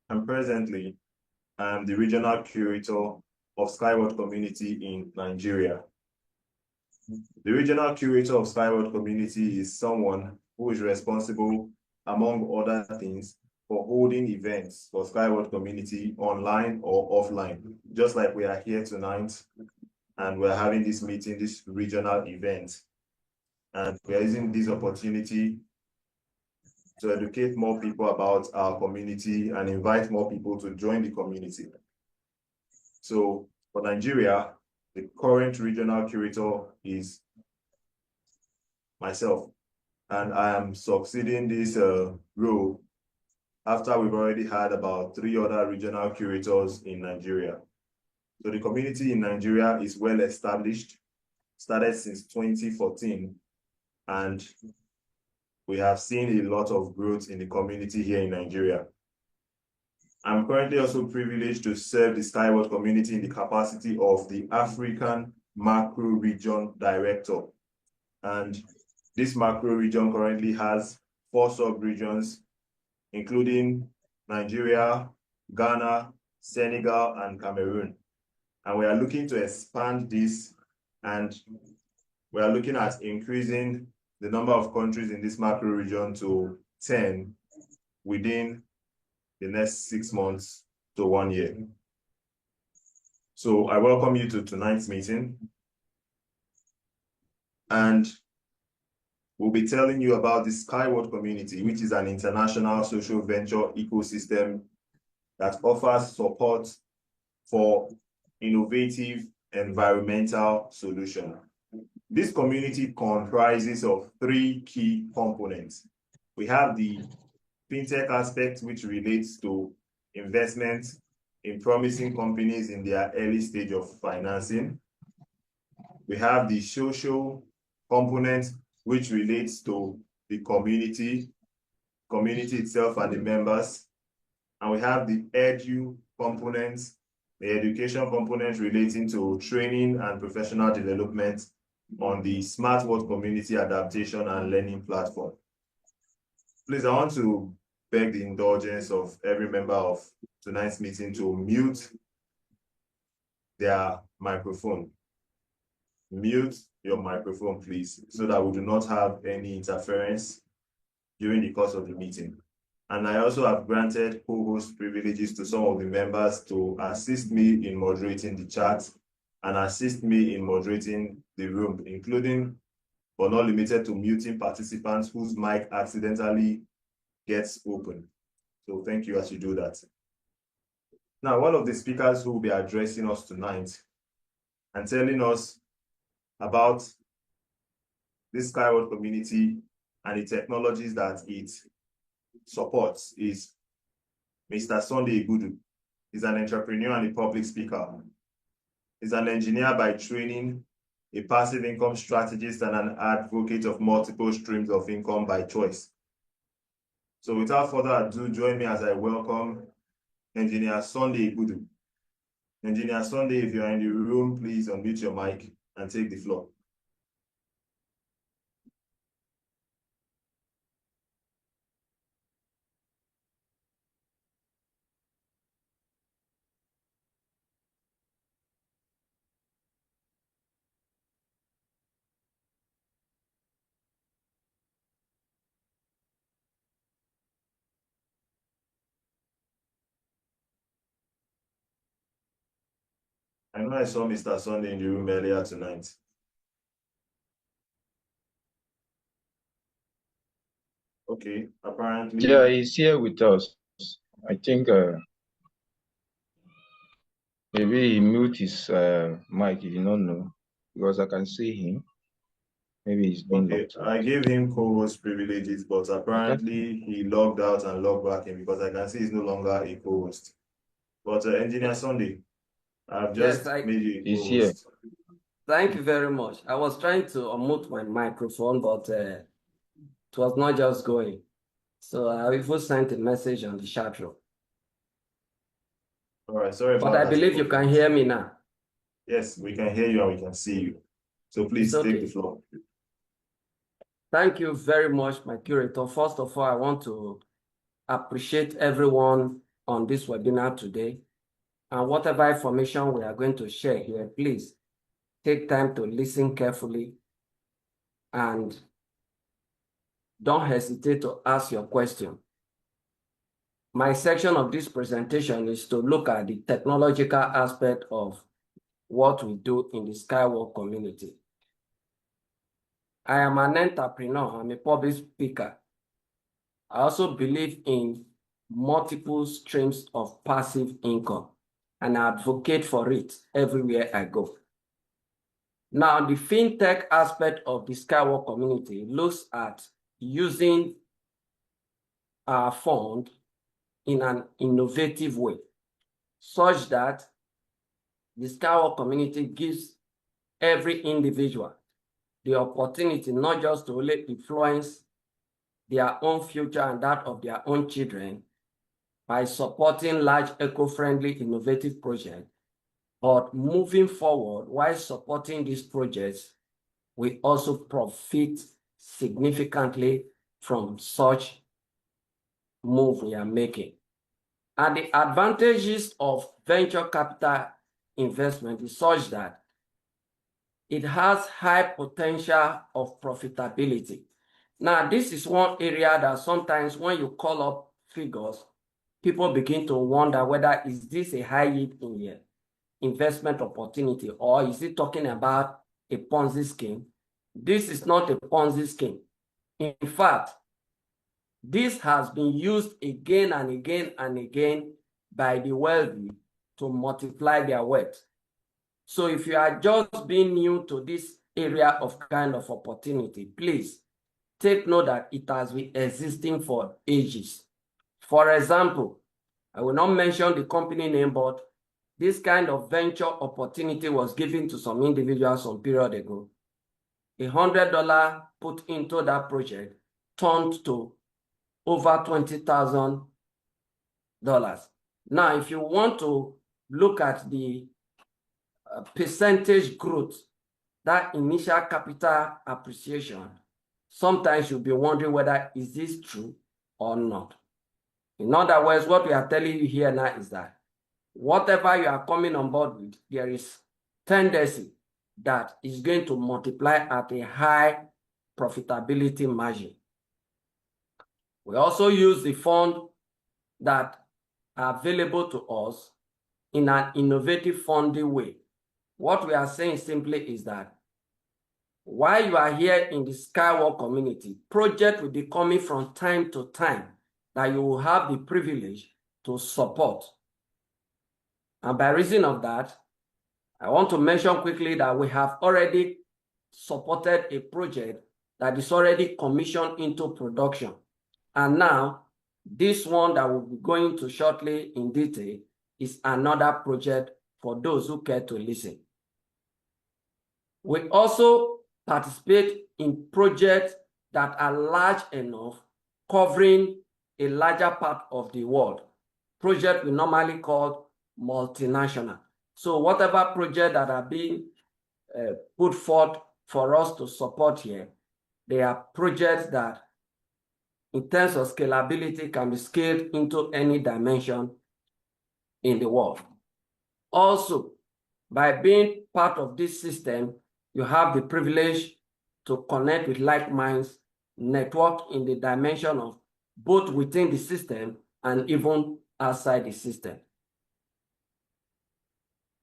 and presently I am the regional curator of Skyward Community in Nigeria. The regional curator of Skyward Community is someone who is responsible, among other things, for holding events for Skyward Community online or offline, just like we are here tonight and we're having this meeting, this regional event. And we're using this opportunity to educate more people about our community and invite more people to join the community. So for Nigeria, the current regional curator is myself, and I am succeeding this role after we've already had about 3 other regional curators in Nigeria. So the community in Nigeria is well established, started since 2014, and we have seen a lot of growth in the community here in Nigeria. I'm currently also privileged to serve the Skyward community in the capacity of the African Macro Region Director. And this macro region currently has 4 sub-regions, including Nigeria, Ghana, Senegal, and Cameroon. And we are looking to expand this, and we are looking at increasing the number of countries in this macro region to 10 within the next 6 months to 1 year. So I welcome you to tonight's meeting. And we'll be telling you about the Skyward community, which is an international social venture ecosystem that offers support for innovative environmental solutions. This community comprises of 3 key components. We have the fintech aspect, which relates to investment in promising companies in their early stage of financing. We have the social component, which relates to the community itself and the members. And we have the edu component, the education component relating to training and professional development on the Smart World Community Adaptation and Learning Platform. Please, I want to beg the indulgence of every member of tonight's meeting to mute their microphone. Mute your microphone, please, so that we do not have any interference during the course of the meeting. And I also have granted co-host privileges to some of the members to assist me in moderating the chat and assist me in moderating the room, including but not limited to muting participants whose mic accidentally gets open. So thank you as you do that. Now, one of the speakers who will be addressing us tonight and telling us about this Skyward community and the technologies that it supports is Mr. Sunday Igudu. He's an entrepreneur and a public speaker. He's an engineer by training, a passive income strategist, and an advocate of multiple streams of income by choice. So without further ado, join me as I welcome Engineer Sunday Igudu. Engineer Sunday, if you are in the room, please unmute your mic and take the floor. I know I saw Mr. Sunday in the room earlier tonight. Okay, apparently. Yeah, he's here with us. I think maybe he mute his mic, if you don't know, because I can see him. Maybe he's been locked out. I gave him co-host privileges, but apparently he logged out and logged back in because I can see he's no longer a co-host. But Engineer Sunday, I've just made you a co-host. He's here. Thank you very much. I was trying to unmute my microphone, but it was not just going. So I even sent a message on the chat room. All right, sorry about that. But I that. believe you can hear me now. Yes, we can hear you and we can see you. So please take the floor. Thank you very much, my curator. First of all, I want to appreciate everyone on this webinar today. And whatever information we are going to share here, please take time to listen carefully and don't hesitate to ask your question. My section of this presentation is to look at the technological aspect of what we do in the Skywalk community. I am an entrepreneur. I'm a public speaker. I also believe in multiple streams of passive income and I advocate for it everywhere I go. Now, the fintech aspect of the Skywalk community looks at using our fund in an innovative way, such that the Skywalk community gives every individual the opportunity not just to only influence their own future and that of their own children by supporting large eco-friendly innovative projects, but moving forward while supporting these projects, we also profit significantly from such move we are making. And the advantages of venture capital investment is such that it has high potential of profitability. Now, this is one area that sometimes when you call up figures, people begin to wonder whether is this a high yield in here investment opportunity, or is it talking about a Ponzi scheme? This is not a Ponzi scheme. In fact, this has been used again and again and again by the wealthy to multiply their wealth. So if you are just being new to this area of kind of opportunity, please take note that it has been existing for ages. For example, I will not mention the company name, but this kind of venture opportunity was given to some individuals some period ago. $100 put into that project turned to over $20,000. Now, if you want to look at the percentage growth, that initial capital appreciation, sometimes you'll be wondering whether is this true or not. In other words, what we are telling you here now is that whatever you are coming on board with, there is tendency that is going to multiply at a high profitability margin. We also use the fund that are available to us in an innovative funding way. What we are saying simply is that while you are here in the Skywalk community, project will be coming from time to time that you will have the privilege to support. And by reason of that, I want to mention quickly that we have already supported a project that is already commissioned into production. And now, this one that we'll be going to shortly in detail is another project for those who care to listen. We also participate in projects that are large enough, covering a larger part of the world. Project we normally call multinational. So whatever project that are being put forth for us to support here, they are projects that in terms of scalability can be scaled into any dimension in the world. Also, by being part of this system, you have the privilege to connect with like minds, network in the dimension of both within the system and even outside the system.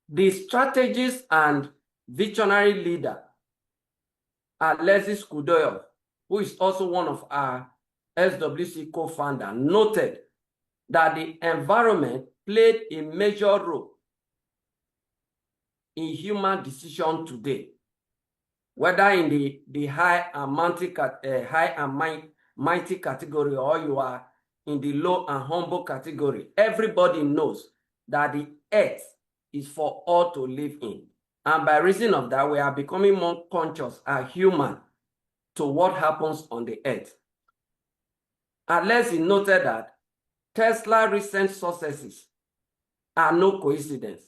The strategist and visionary leader, Alexis Kudoyev, who is also one of our SWC co-founder, noted that the environment played a major role in human decision today, whether in the high and mighty category or you are in the low and humble category. Everybody knows that the earth is for all to live in. And by reason of that, we are becoming more conscious as human to what happens on the earth. Unless he noted that Tesla's recent successes are no coincidence.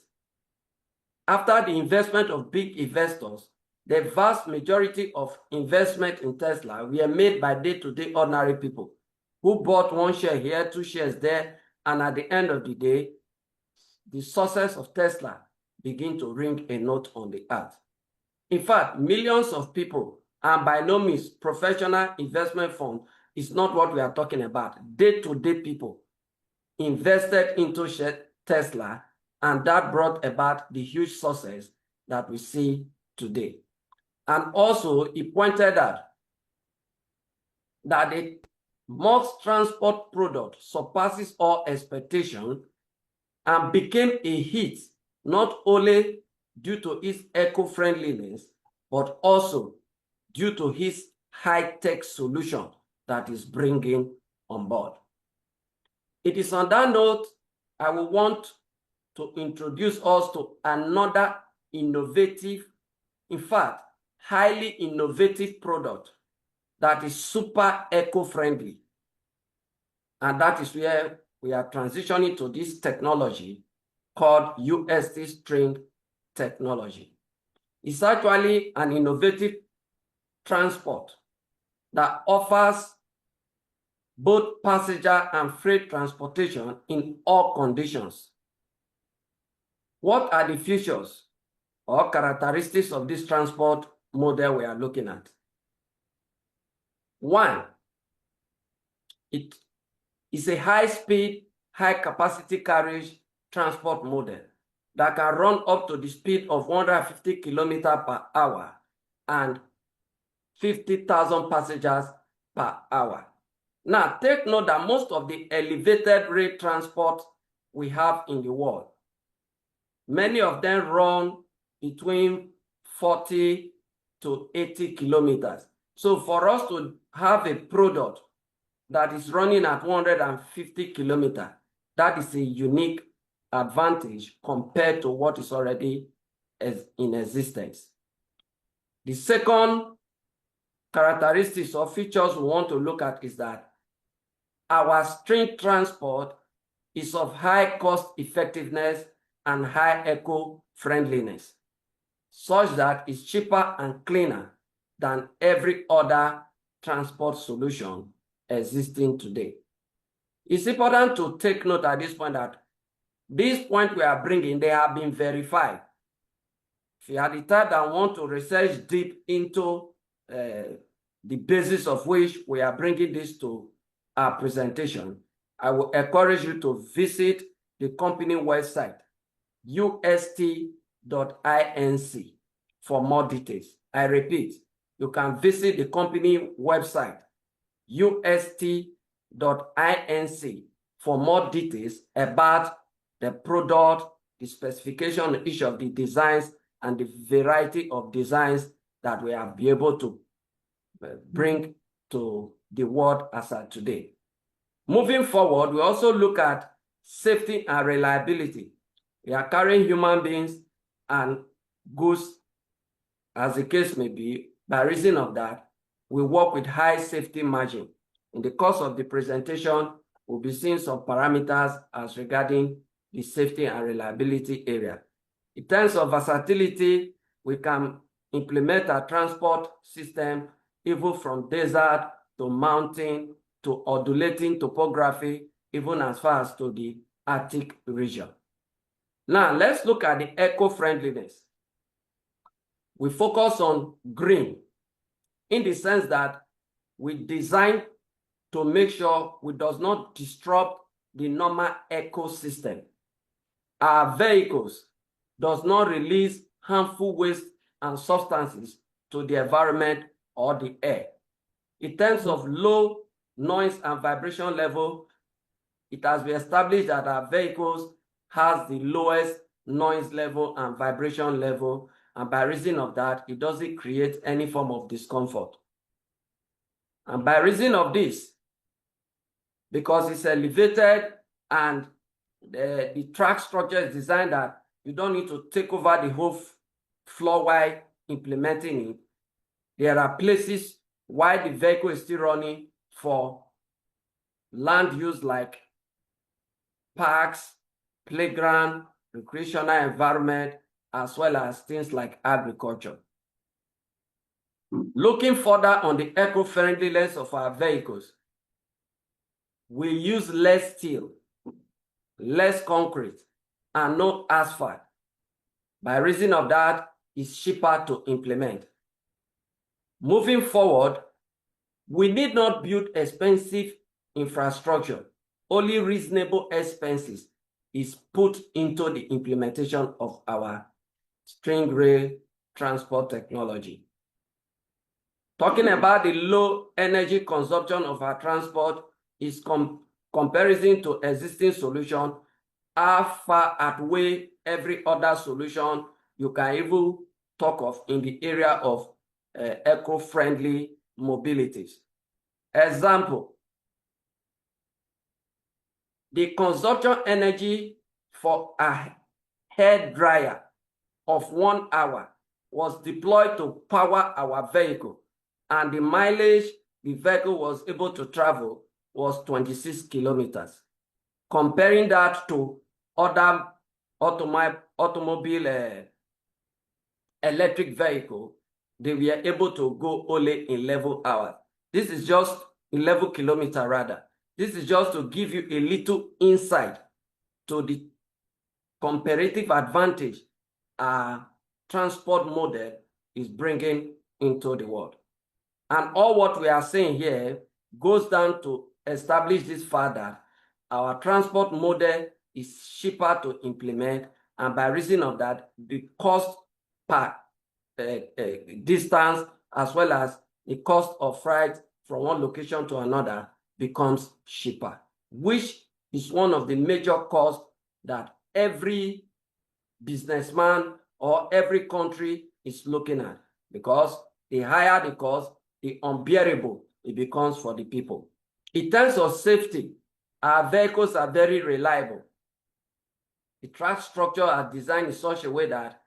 After the investment of big investors, the vast majority of investment in Tesla were made by day-to-day ordinary people who bought one share here, two shares there, And at the end of the day, the success of Tesla begin to ring a note on the earth. In fact, millions of people, and by no means professional investment fund is not what we are talking about. Day-to-day people invested into Tesla, and that brought about the huge success that we see today. And also, he pointed out that the Musk transport product surpasses all expectation and became a hit, not only due to its eco-friendliness, but also due to his high-tech solution that is bringing on board. It is on that note, I will want to introduce us to another innovative, in fact, highly innovative product that is super eco-friendly. And that is where we are transitioning to this technology called Unitsky String Technology. It's actually an innovative transport that offers both passenger and freight transportation in all conditions. What are the features or characteristics of this transport model we are looking at? One, it is a high-speed, high-capacity carriage transport model that can run up to the speed of 150 kilometers per hour and 50,000 passengers per hour. Now, take note that most of the elevated rail transport we have in the world, many of them run between 40 to 80 kilometers. So for us to have a product that is running at 150 kilometers, that is a unique advantage compared to what is already in existence. The second characteristics or features we want to look at is that our string transport is of high cost effectiveness and high eco-friendliness, such that it's cheaper and cleaner than every other transport solution existing today. It's important to take note at this point that these points we are bringing, they have been verified. If you are the type that want to research deep into the basis of which we are bringing this to our presentation, I will encourage you to visit the company website, ust.inc, for more details. I repeat, you can visit the company website, ust.inc, for more details about the product, the specification of each of the designs, and the variety of designs that we have been able to bring to the world as of today. Moving forward, we also look at safety and reliability. We are carrying human beings and goods, as the case may be. By reason of that, we work with high safety margin. In the course of the presentation, we'll be seeing some parameters as regarding the safety and reliability area. In terms of versatility, we can implement a transport system even from desert to mountain to undulating topography, even as far as to the Arctic region. Now, let's look at the eco-friendliness. We focus on green in the sense that we design to make sure we does not disrupt the normal ecosystem. Our vehicles does not release harmful waste and substances to the environment or the air. In terms of low noise and vibration level, it has been established that our vehicles has the lowest noise level and vibration level, and by reason of that, it doesn't create any form of discomfort. And by reason of this, because it's elevated and the track structure is designed that you don't need to take over the whole floor while implementing it, there are places while the vehicle is still running for land use like parks, playground, recreational environment, as well as things like agriculture. Looking further on the eco-friendliness of our vehicles, we use less steel less concrete, and no asphalt. By reason of that, it's cheaper to implement. Moving forward, we need not build expensive infrastructure. Only reasonable expenses is put into the implementation of our string rail transport technology. Talking about the low energy consumption of our transport is comparison to existing solution are far outweigh every other solution you can even talk of in the area of eco-friendly mobilities. Example, the consumption energy for a hair dryer of 1 hour was deployed to power our vehicle, and the mileage the vehicle was able to travel was 26 kilometers. Comparing that to other automobile electric vehicle, they were able to go only in 11 hours. This is just 11 kilometers rather. This is just to give you a little insight to the comparative advantage our transport model is bringing into the world. And all what we are saying here goes down to establish this fact that our transport model is cheaper to implement, and by reason of that, the cost per distance as well as the cost of freight from one location to another becomes cheaper, which is one of the major costs that every businessman or every country is looking at, because the higher the cost, the unbearable it becomes for the people. In terms of safety, our vehicles are very reliable. The track structure are designed in such a way that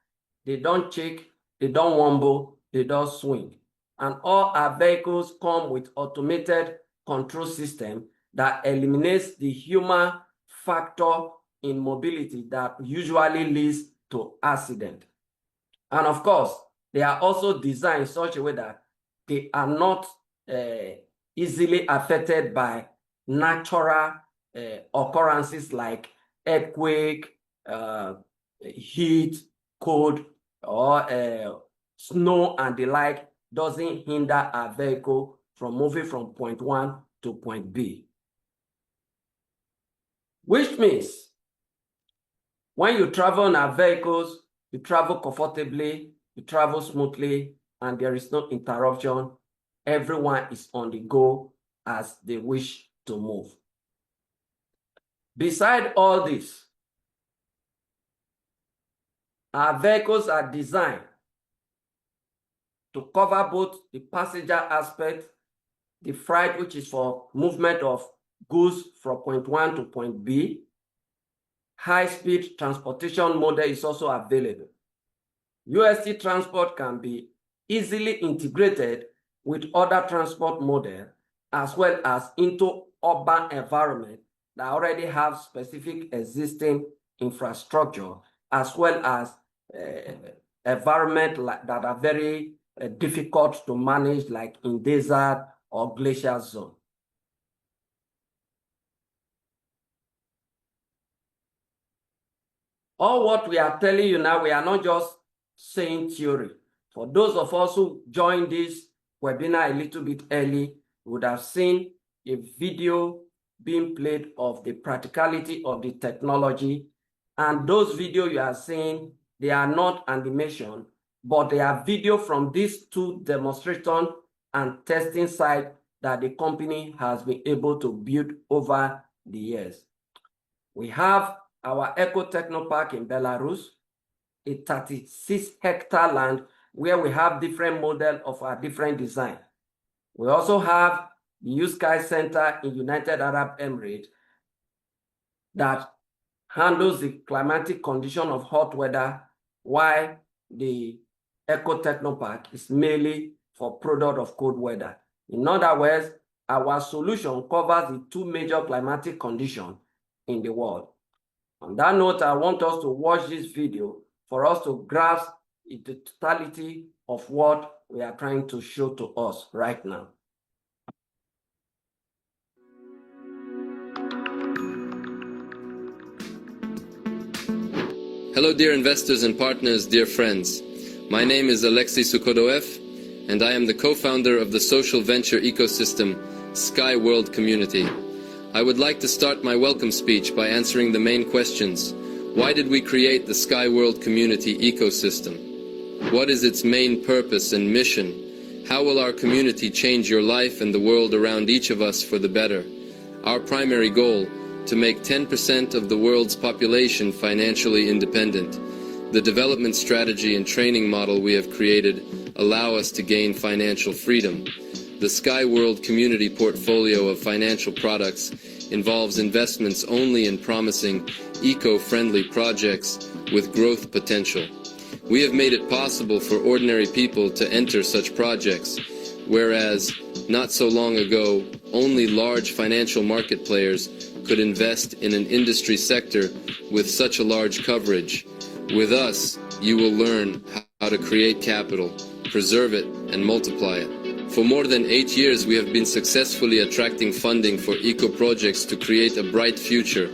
they don't shake, they don't wobble, they don't swing. And all our vehicles come with automated control system that eliminates the human factor in mobility that usually leads to accident. And of course, they are also designed in such a way that they are not easily affected by natural occurrences like earthquake, heat, cold, or snow and the like. Doesn't hinder our vehicle from moving from point one to point B. Which means when you travel on our vehicles, you travel comfortably, you travel smoothly, and there is no interruption. Everyone is on the go as they wish to move. Beside all this, our vehicles are designed to cover both the passenger aspect, the freight, which is for movement of goods from point one to point B. High-speed transportation model is also available. UST transport can be easily integrated with other transport models as well as into urban environment that already have specific existing infrastructure as well as environment that are very difficult to manage, like in desert or glacial zone. All what we are telling you now, we are not just saying theory. For those of us who joined this webinar a little bit early, would have seen a video being played of the practicality of the technology. And those videos you are seeing, they are not animation, but they are video from these two demonstration and testing sites that the company has been able to build over the years. We have our Eco Techno Park in Belarus, a 36-hectare land where we have different models of our different design. We also have the Unitsky Center in United Arab Emirates that handles the climatic condition of hot weather, while the Eco Techno Park is mainly for product of cold weather. In other words, our solution covers the two major climatic conditions in the world. On that note, I want us to watch this video for us to grasp the totality of what we are trying to show to us right now. Hello, dear investors and partners, dear friends. My name is Alexei Sukodoev, and I am the co-founder of the social venture ecosystem Sky World Community. I would like to start my welcome speech by answering the main questions. Why did we create the Sky World Community ecosystem? What is its main purpose and mission? How will our community change your life and the world around each of us for the better? Our primary goal: to make 10% of the world's population financially independent. The development strategy and training model we have created allow us to gain financial freedom. The Sky World Community portfolio of financial products involves investments only in promising, eco-friendly projects with growth potential. We have made it possible for ordinary people to enter such projects, whereas, not so long ago, only large financial market players could invest in an industry sector with such a large coverage. With us, you will learn how to create capital, preserve it, and multiply it. For more than 8 years, we have been successfully attracting funding for eco-projects to create a bright future,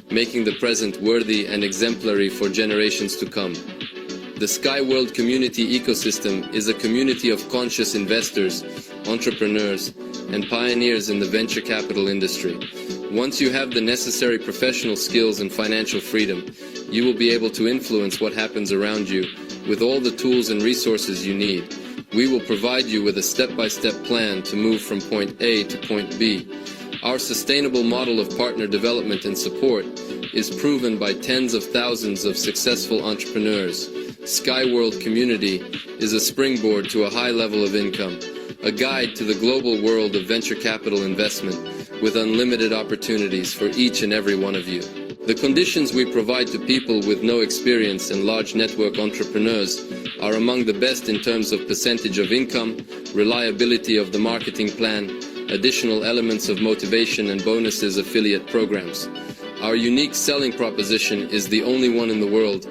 making the present worthy and exemplary for generations to come. The Sky World Community ecosystem is a community of conscious investors, entrepreneurs, and pioneers in the venture capital industry. Once you have the necessary professional skills and financial freedom, you will be able to influence what happens around you with all the tools and resources you need. We will provide you with a step-by-step plan to move from point A to point B. Our sustainable model of partner development and support is proven by tens of thousands of successful entrepreneurs. Sky World Community is a springboard to a high level of income, a guide to the global world of venture capital investment with unlimited opportunities for each and every one of you. The conditions we provide to people with no experience and large network entrepreneurs are among the best in terms of percentage of income, reliability of the marketing plan, additional elements of motivation and bonuses, affiliate programs. Our unique selling proposition is the only one in the world.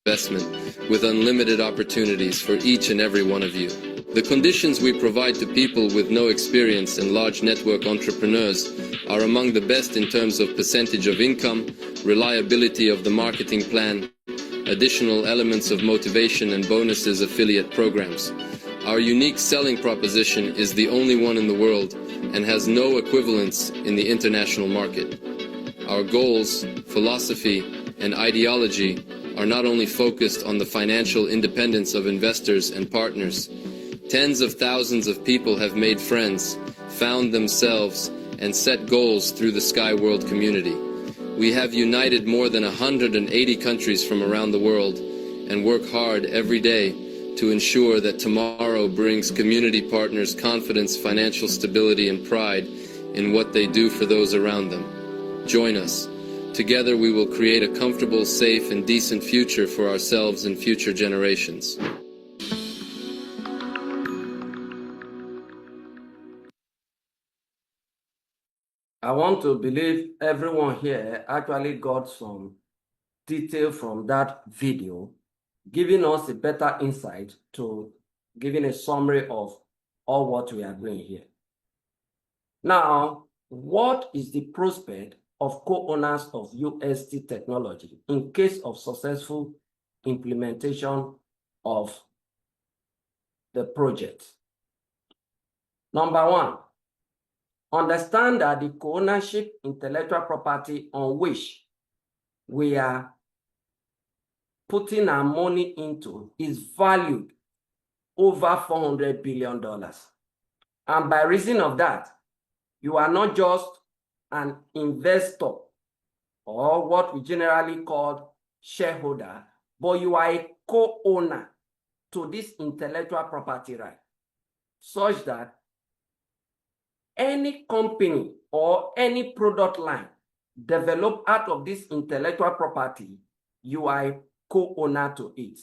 Investment with unlimited opportunities for each and every one of you. The conditions we provide to people with no experience and large network entrepreneurs are among the best in terms of percentage of income, reliability of the marketing plan, additional elements of motivation and bonuses, affiliate programs. Our unique selling proposition is the only one in the world and has no equivalents in the international market. Our goals, philosophy, and ideology are not only focused on the financial independence of investors and partners. Tens of thousands of people have made friends, found themselves, and set goals through the Sky World Community. We have united more than 180 countries from around the world and work hard every day to ensure that tomorrow brings community partners confidence, financial stability, and pride in what they do for those around them. Join us. Together we will create a comfortable, safe, and decent future for ourselves and future generations. I want to believe everyone here actually got some detail from that video, giving us a better insight to giving a summary of all what we are doing here. Now, what is the prospect of co-owners of UST technology in case of successful implementation of the project? Number one, understand that the co-ownership intellectual property on which we are putting our money into is valued over $400 billion. And by reason of that, you are not just an investor or what we generally call shareholder, but you are a co-owner to this intellectual property right, such that any company or any product line developed out of this intellectual property, you are a co-owner to it.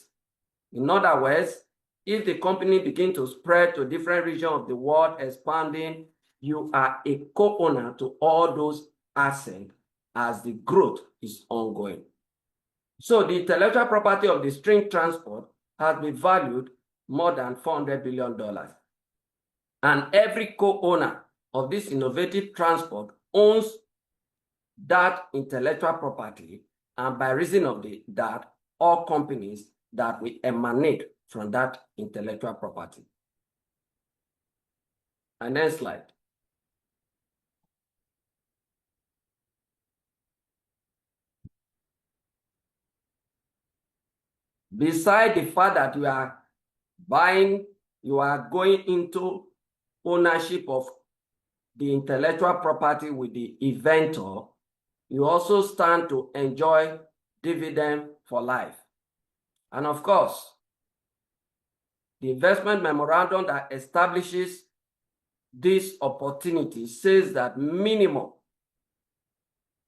In other words, if the company begins to spread to different regions of the world, expanding, you are a co-owner to all those assets as the growth is ongoing. So the intellectual property of the string transport has been valued more than $400 billion. And every co-owner of this innovative transport owns that intellectual property, and by reason of that, all companies that will emanate from that intellectual property. And next slide. Beside the fact that you are going into ownership of the intellectual property with the inventor, you also stand to enjoy dividend for life. And of course, the investment memorandum that establishes this opportunity says that minimum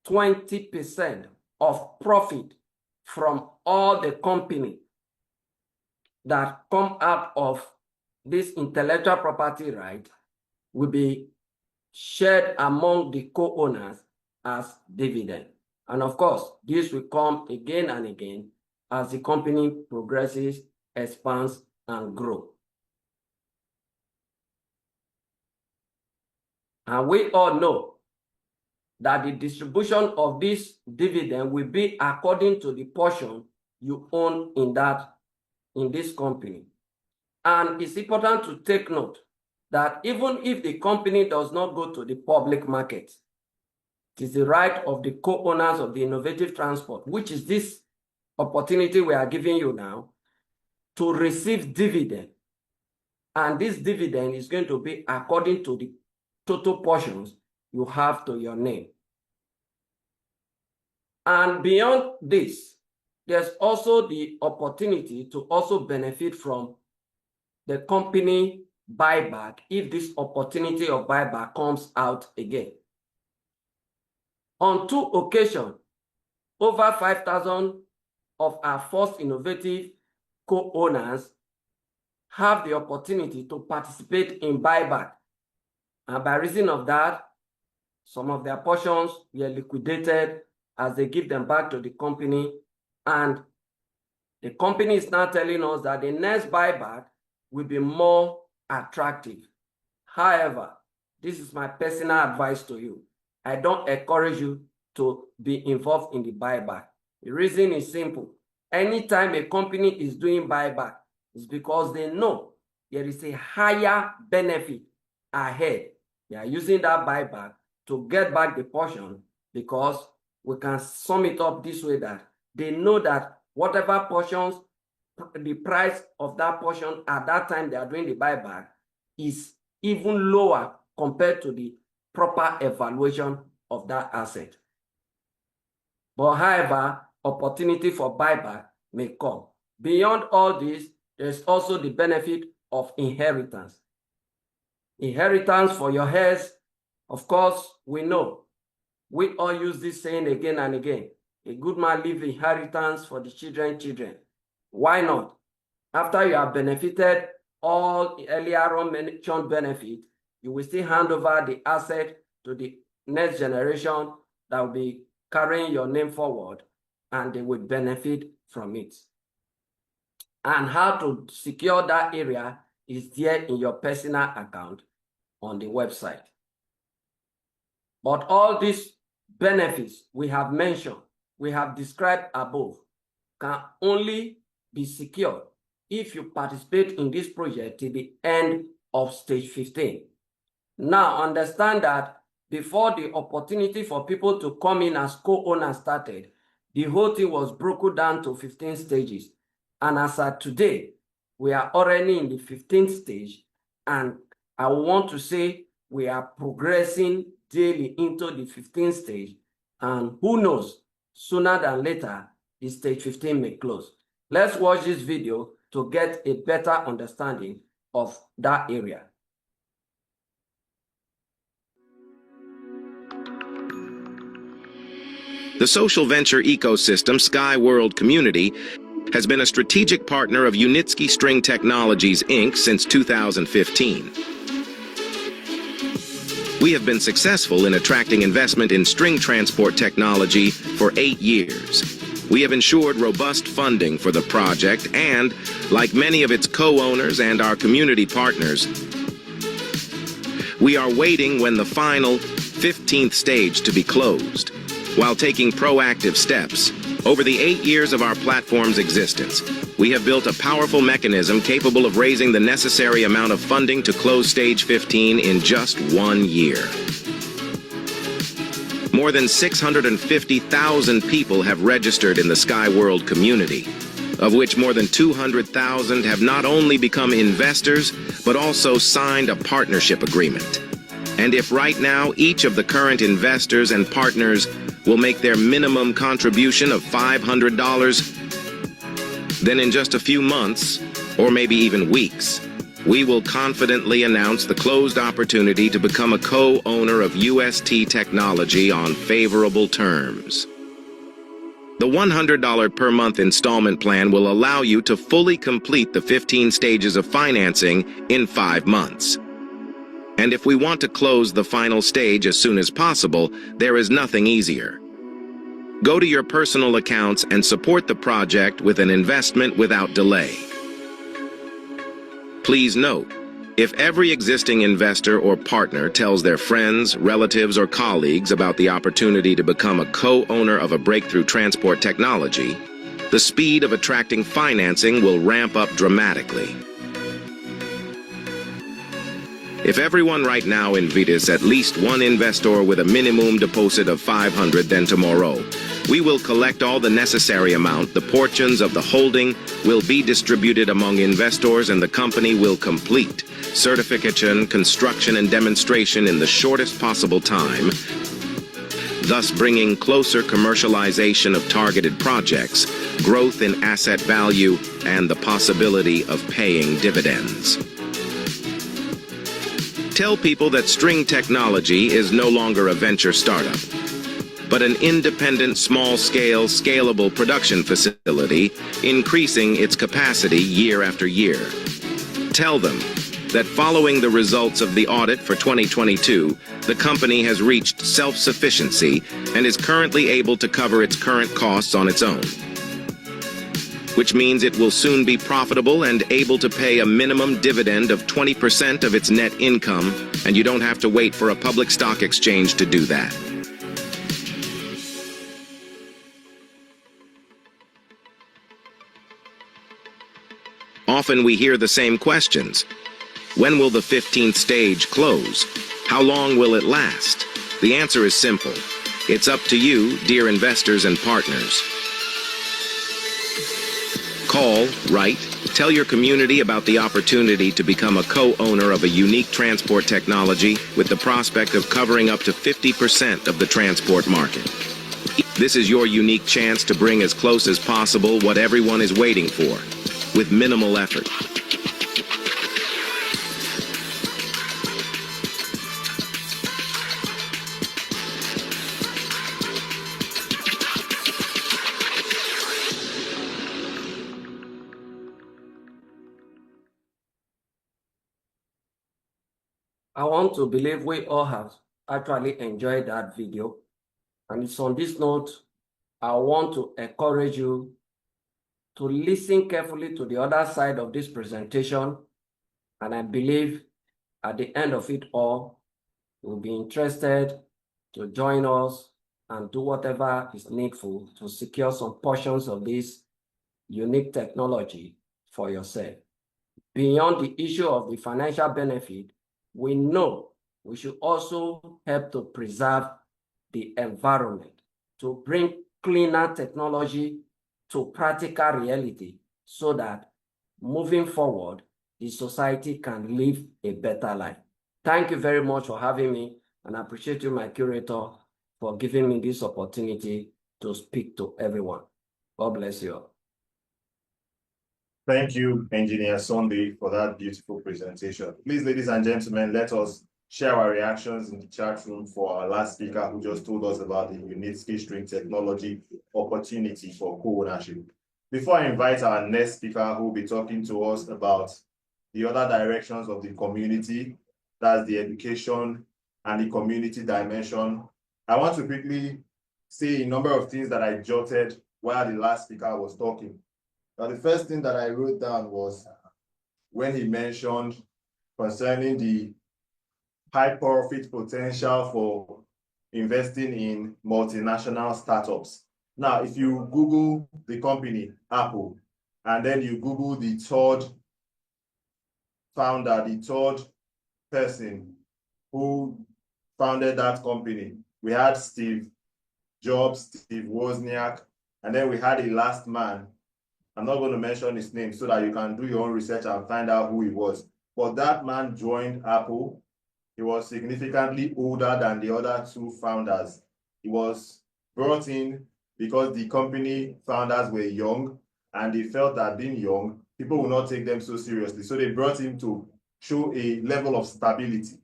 20% of profit from all the company that come out of this intellectual property right will be shared among the co-owners as dividend. And of course, this will come again and again as the company progresses, expands, and grows. And we all know that the distribution of this dividend will be according to the portion you own in this company. And it's important to take note that even if the company does not go to the public market, it is the right of the co-owners of the innovative transport, which is this opportunity we are giving you now, to receive dividend. And this dividend is going to be according to the total portions you have to your name. And beyond this, there's also the opportunity to also benefit from the company buyback if this opportunity of buyback comes out again. On 2 occasions, over 5,000 of our first innovative co-owners have the opportunity to participate in buyback. And by reason of that, some of their portions were liquidated as they give them back to the company. And the company is now telling us that the next buyback will be more attractive. However, this is my personal advice to you. I don't encourage you to be involved in the buyback. The reason is simple. Anytime a company is doing buyback, it's because they know there is a higher benefit ahead. They are using that buyback to get back the portion, because we can sum it up this way, that they know that whatever portions, the price of that portion at that time they are doing the buyback is even lower compared to the proper evaluation of that asset. But however, opportunity for buyback may come. Beyond all this, there's also the benefit of inheritance. Inheritance for your heirs, of course, we know. We all use this saying again and again. A good man leaves inheritance for the children. Why not? After you have benefited all earlier on mentioned benefit, you will still hand over the asset to the next generation that will be carrying your name forward, and they will benefit from it. And how to secure that area is there in your personal account on the website. But all these benefits we have mentioned, we have described above, can only be secured if you participate in this project till the end of stage 15. Now, understand that before the opportunity for people to come in as co-owners started, the whole thing was broken down to 15 stages. And as of today, we are already in the 15th stage, and I want to say we are progressing daily into the 15th stage, and who knows, sooner than later, the stage 15 may close. Let's watch this video to get a better understanding of that area. The social venture ecosystem Sky World Community has been a strategic partner of Unitsky String Technologies Inc. since 2015. We have been successful in attracting investment in string transport technology for 8 years. We have ensured robust funding for the project and, like many of its co-owners and our community partners, we are waiting when the final 15th stage to be closed. While taking proactive steps, over the 8 years of our platform's existence, we have built a powerful mechanism capable of raising the necessary amount of funding to close Stage 15 in just 1 year. More than 650,000 people have registered in the Sky World community, of which more than 200,000 have not only become investors, but also signed a partnership agreement. And if right now each of the current investors and partners will make their minimum contribution of $500, then in just a few months, or maybe even weeks, we will confidently announce the closed opportunity to become a co-owner of UST Technology on favorable terms. The $100 per month installment plan will allow you to fully complete the 15 stages of financing in 5 months. And if we want to close the final stage as soon as possible, there is nothing easier. Go to your personal accounts and support the project with an investment without delay. Please note, if every existing investor or partner tells their friends, relatives, or colleagues about the opportunity to become a co-owner of a breakthrough transport technology, the speed of attracting financing will ramp up dramatically. If everyone right now invites at least one investor with a minimum deposit of $500, then tomorrow, we will collect all the necessary amount. The portions of the holding will be distributed among investors and the company will complete certification, construction, and demonstration in the shortest possible time, thus bringing closer commercialization of targeted projects, growth in asset value, and the possibility of paying dividends. Tell people that String Technology is no longer a venture startup, but an independent, small-scale, scalable production facility, increasing its capacity year after year. Tell them that following the results of the audit for 2022, the company has reached self-sufficiency and is currently able to cover its current costs on its own, which means it will soon be profitable and able to pay a minimum dividend of 20% of its net income, and you don't have to wait for a public stock exchange to do that. Often we hear the same questions. When will the 15th stage close? How long will it last? The answer is simple. It's up to you, dear investors and partners. Call, write, tell your community about the opportunity to become a co-owner of a unique transport technology with the prospect of covering up to 50% of the transport market. This is your unique chance to bring as close as possible what everyone is waiting for, with minimal effort. I want to believe we all have actually enjoyed that video. And it's on this note, I want to encourage you to listen carefully to the other side of this presentation. And I believe at the end of it all, you'll be interested to join us and do whatever is needful to secure some portions of this unique technology for yourself. Beyond the issue of the financial benefit, we know we should also help to preserve the environment, to bring cleaner technology to practical reality so that moving forward, the society can live a better life. Thank you very much for having me, and I appreciate you, my curator, for giving me this opportunity to speak to everyone. God bless you all. Thank you, Engineer Sunday, for that beautiful presentation. Please, ladies and gentlemen, let us share our reactions in the chat room for our last speaker who just told us about the Unitsky String Technology opportunity for co-ownership. Before I invite our next speaker who will be talking to us about the other directions of the community, that's the education and the community dimension, I want to quickly say a number of things that I jotted while the last speaker was talking. Now, the first thing that I wrote down was when he mentioned concerning the high profit potential for investing in multinational startups. Now, if you Google the company, Apple, and then you Google the third founder, the third person who founded that company, we had Steve Jobs, Steve Wozniak, and then we had a last man. I'm not going to mention his name so that you can do your own research and find out who he was. But that man joined Apple. He was significantly older than the other two founders. He was brought in because the company founders were young and they felt that being young, people will not take them so seriously. So they brought him to show a level of stability.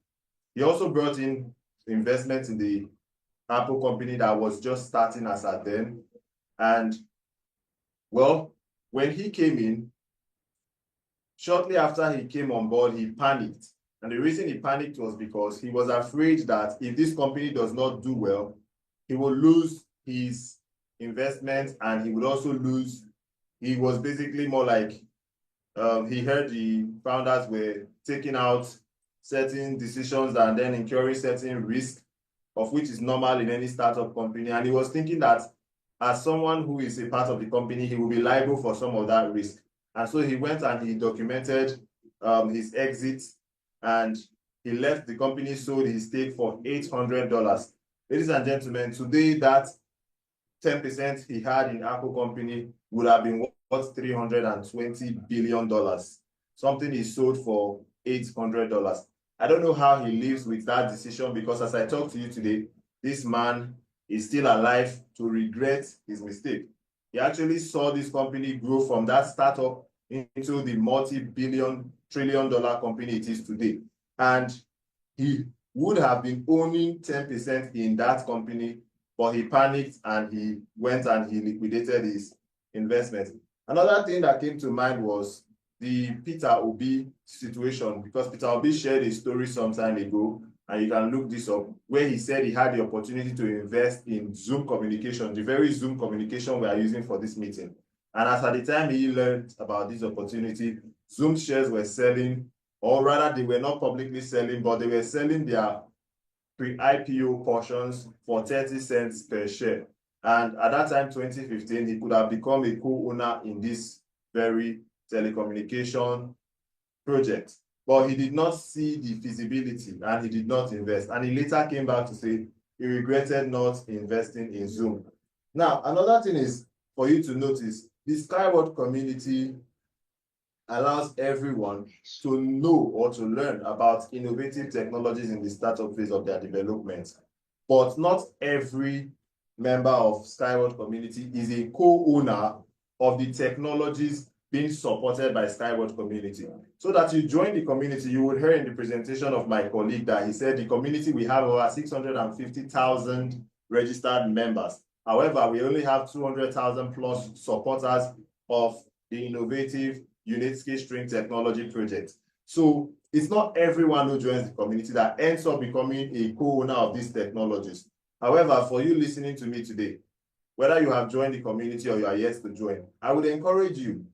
He also brought in investment in the Apple company that was just starting as at then. And well, when he came in, shortly after he came on board, he panicked. And the reason he panicked was because he was afraid that if this company does not do well, he will lose his investment and he would also lose, he was basically more like, he heard the founders were taking out certain decisions and then incurring certain risk, of which is normal in any startup company. And he was thinking that as someone who is a part of the company, he will be liable for some of that risk. And so he went and he documented his exit and he left the company, sold his stake for $800. Ladies and gentlemen, today that 10% he had in Apple company would have been worth $320 billion. Something he sold for $800. I don't know how he lives with that decision because as I talk to you today, this man is still alive to regret his mistake. He actually saw this company grow from that startup into the multi-billion, trillion-dollar company it is today. And he would have been owning 10% in that company, but he panicked and he went and he liquidated his investment. Another thing that came to mind was the Peter Obi situation, because Peter Obi shared a story some time ago, and you can look this up, where he said he had the opportunity to invest in Zoom communication, the very Zoom communication we are using for this meeting. And as at the time he learned about this opportunity, Zoom shares were selling, or rather they were not publicly selling, but they were selling their pre-IPO portions for 30 cents per share. And at that time, 2015, he could have become a co-owner in this very telecommunication project. But he did not see the feasibility and he did not invest. And he later came back to say he regretted not investing in Zoom. Now, another thing is for you to notice, the Skyward community allows everyone to know or to learn about innovative technologies in the startup phase of their development. But not every member of Skyward community is a co-owner of the technologies being supported by Skyward community. So that you join the community, you would hear in the presentation of my colleague that he said the community, we have over 650,000 registered members. However, we only have 200,000 plus supporters of the innovative Unitsky String Technology project. So it's not everyone who joins the community that ends up becoming a co-owner of these technologies. However, for you listening to me today, whether you have joined the community or you are yet to join, I would encourage you,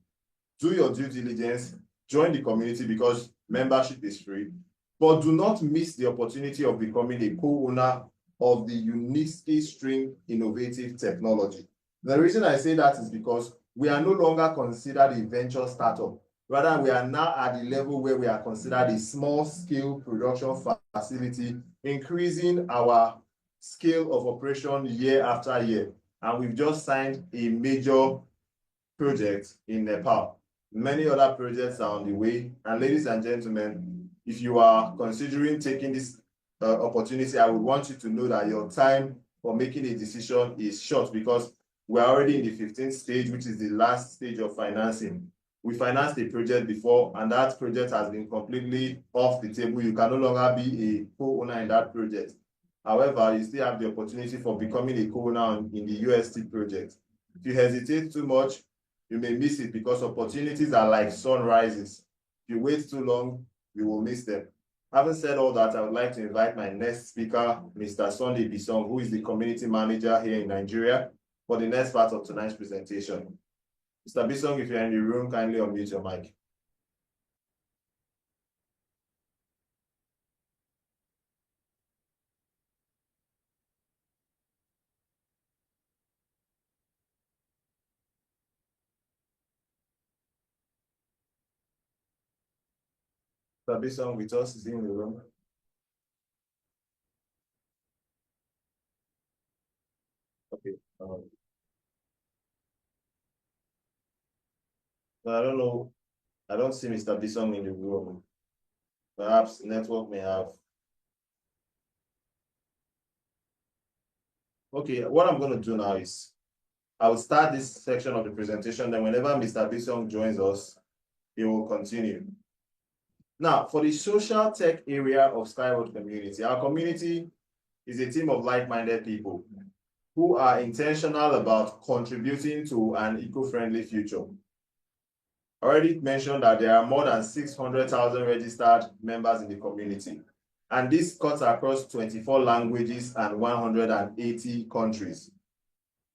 do your due diligence, join the community because membership is free, but do not miss the opportunity of becoming a co-owner of the Unitsky String Innovative Technology. The reason I say that is because we are no longer considered a venture startup. Rather, we are now at the level where we are considered a small-scale production facility, increasing our scale of operation year after year. And we've just signed a major project in Nepal. Many other projects are on the way. And ladies and gentlemen, if you are considering taking this opportunity, I would want you to know that your time for making a decision is short because we're already in the 15th stage, which is the last stage of financing. We financed a project before, and that project has been completely off the table. You can no longer be a co-owner in that project. However, you still have the opportunity for becoming a co-owner in the UST project. If you hesitate too much, you may miss it because opportunities are like sunrises. If you wait too long, you will miss them. Having said all that, I would like to invite my next speaker, Mr. Sunday Bisong, who is the community manager here in Nigeria, for the next part of tonight's presentation. Mr. Bisong, if you're in the room, kindly unmute your mic. Mr. with us is in the room. Okay. I don't know. I don't see Mr. Bison in the room. Perhaps network may have. Okay, what I'm going to do now is I will start this section of the presentation. Then whenever Mr. Bison joins us, he will continue. Now, for the social tech area of Skyward Community, our community is a team of like-minded people who are intentional about contributing to an eco-friendly future. I already mentioned that there are more than 600,000 registered members in the community, and this cuts across 24 languages and 180 countries.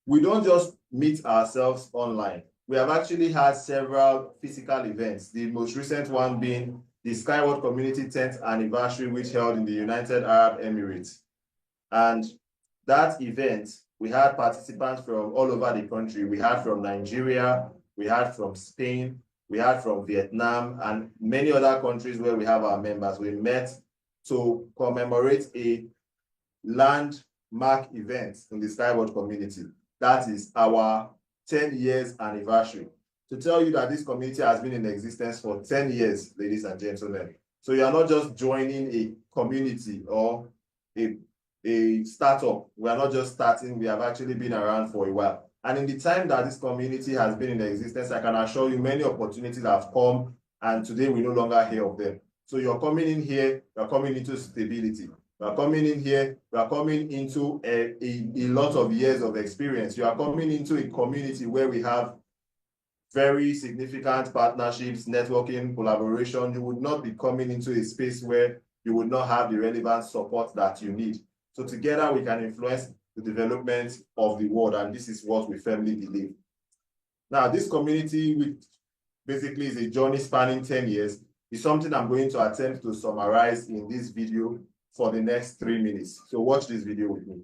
We don't just meet ourselves online. We have actually had several physical events, the most recent one being the Skyward Community 10th anniversary, which held in the United Arab Emirates. And that event, we had participants from all over the country. We had from Nigeria, we had from Spain, we had from Vietnam, and many other countries where we have our members. We met to commemorate a landmark event in the Skyward community. That is our 10 years anniversary. To tell you that this community has been in existence for 10 years, ladies and gentlemen. So you are not just joining a community or a startup. We are not just starting, we have actually been around for a while. And in the time that this community has been in existence, I can assure you many opportunities have come, and today we no longer hear of them. So you're coming in here, you're coming into stability. You are coming in here, you are coming into a lot of years of experience. You are coming into a community where we have very significant partnerships, networking, collaboration. You would not be coming into a space where you would not have the relevant support that you need. So together we can influence the development of the world, and this is what we firmly believe. Now, this community, which basically is a journey spanning 10 years, is something I'm going to attempt to summarize in this video for the next 3 minutes. So watch this video with me.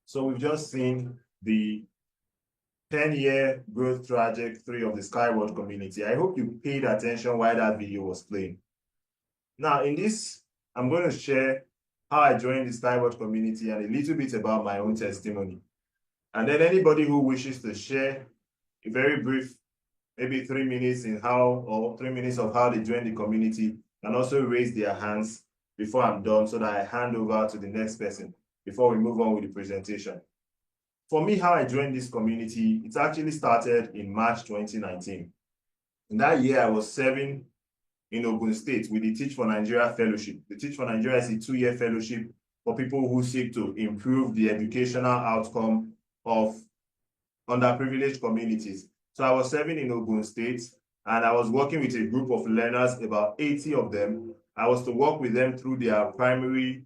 So we've just seen the 10-year growth trajectory of the Skyward community. I hope you paid attention while that video was playing. Now, in this, I'm going to share how I joined the Skyward community and a little bit about my own testimony. And then anybody who wishes to share a very brief, maybe 3 minutes in how, or 3 minutes of how they joined the community, can also raise their hands before I'm done so that I hand over to the next person before we move on with the presentation. For me, how I joined this community, it actually started in March 2019. In that year, I was serving in Ogun State with the Teach for Nigeria Fellowship. The Teach for Nigeria is a 2-year fellowship for people who seek to improve the educational outcome of underprivileged communities. So I was serving in Ogun State, and I was working with a group of learners, about 80 of them. I was to work with them through their primary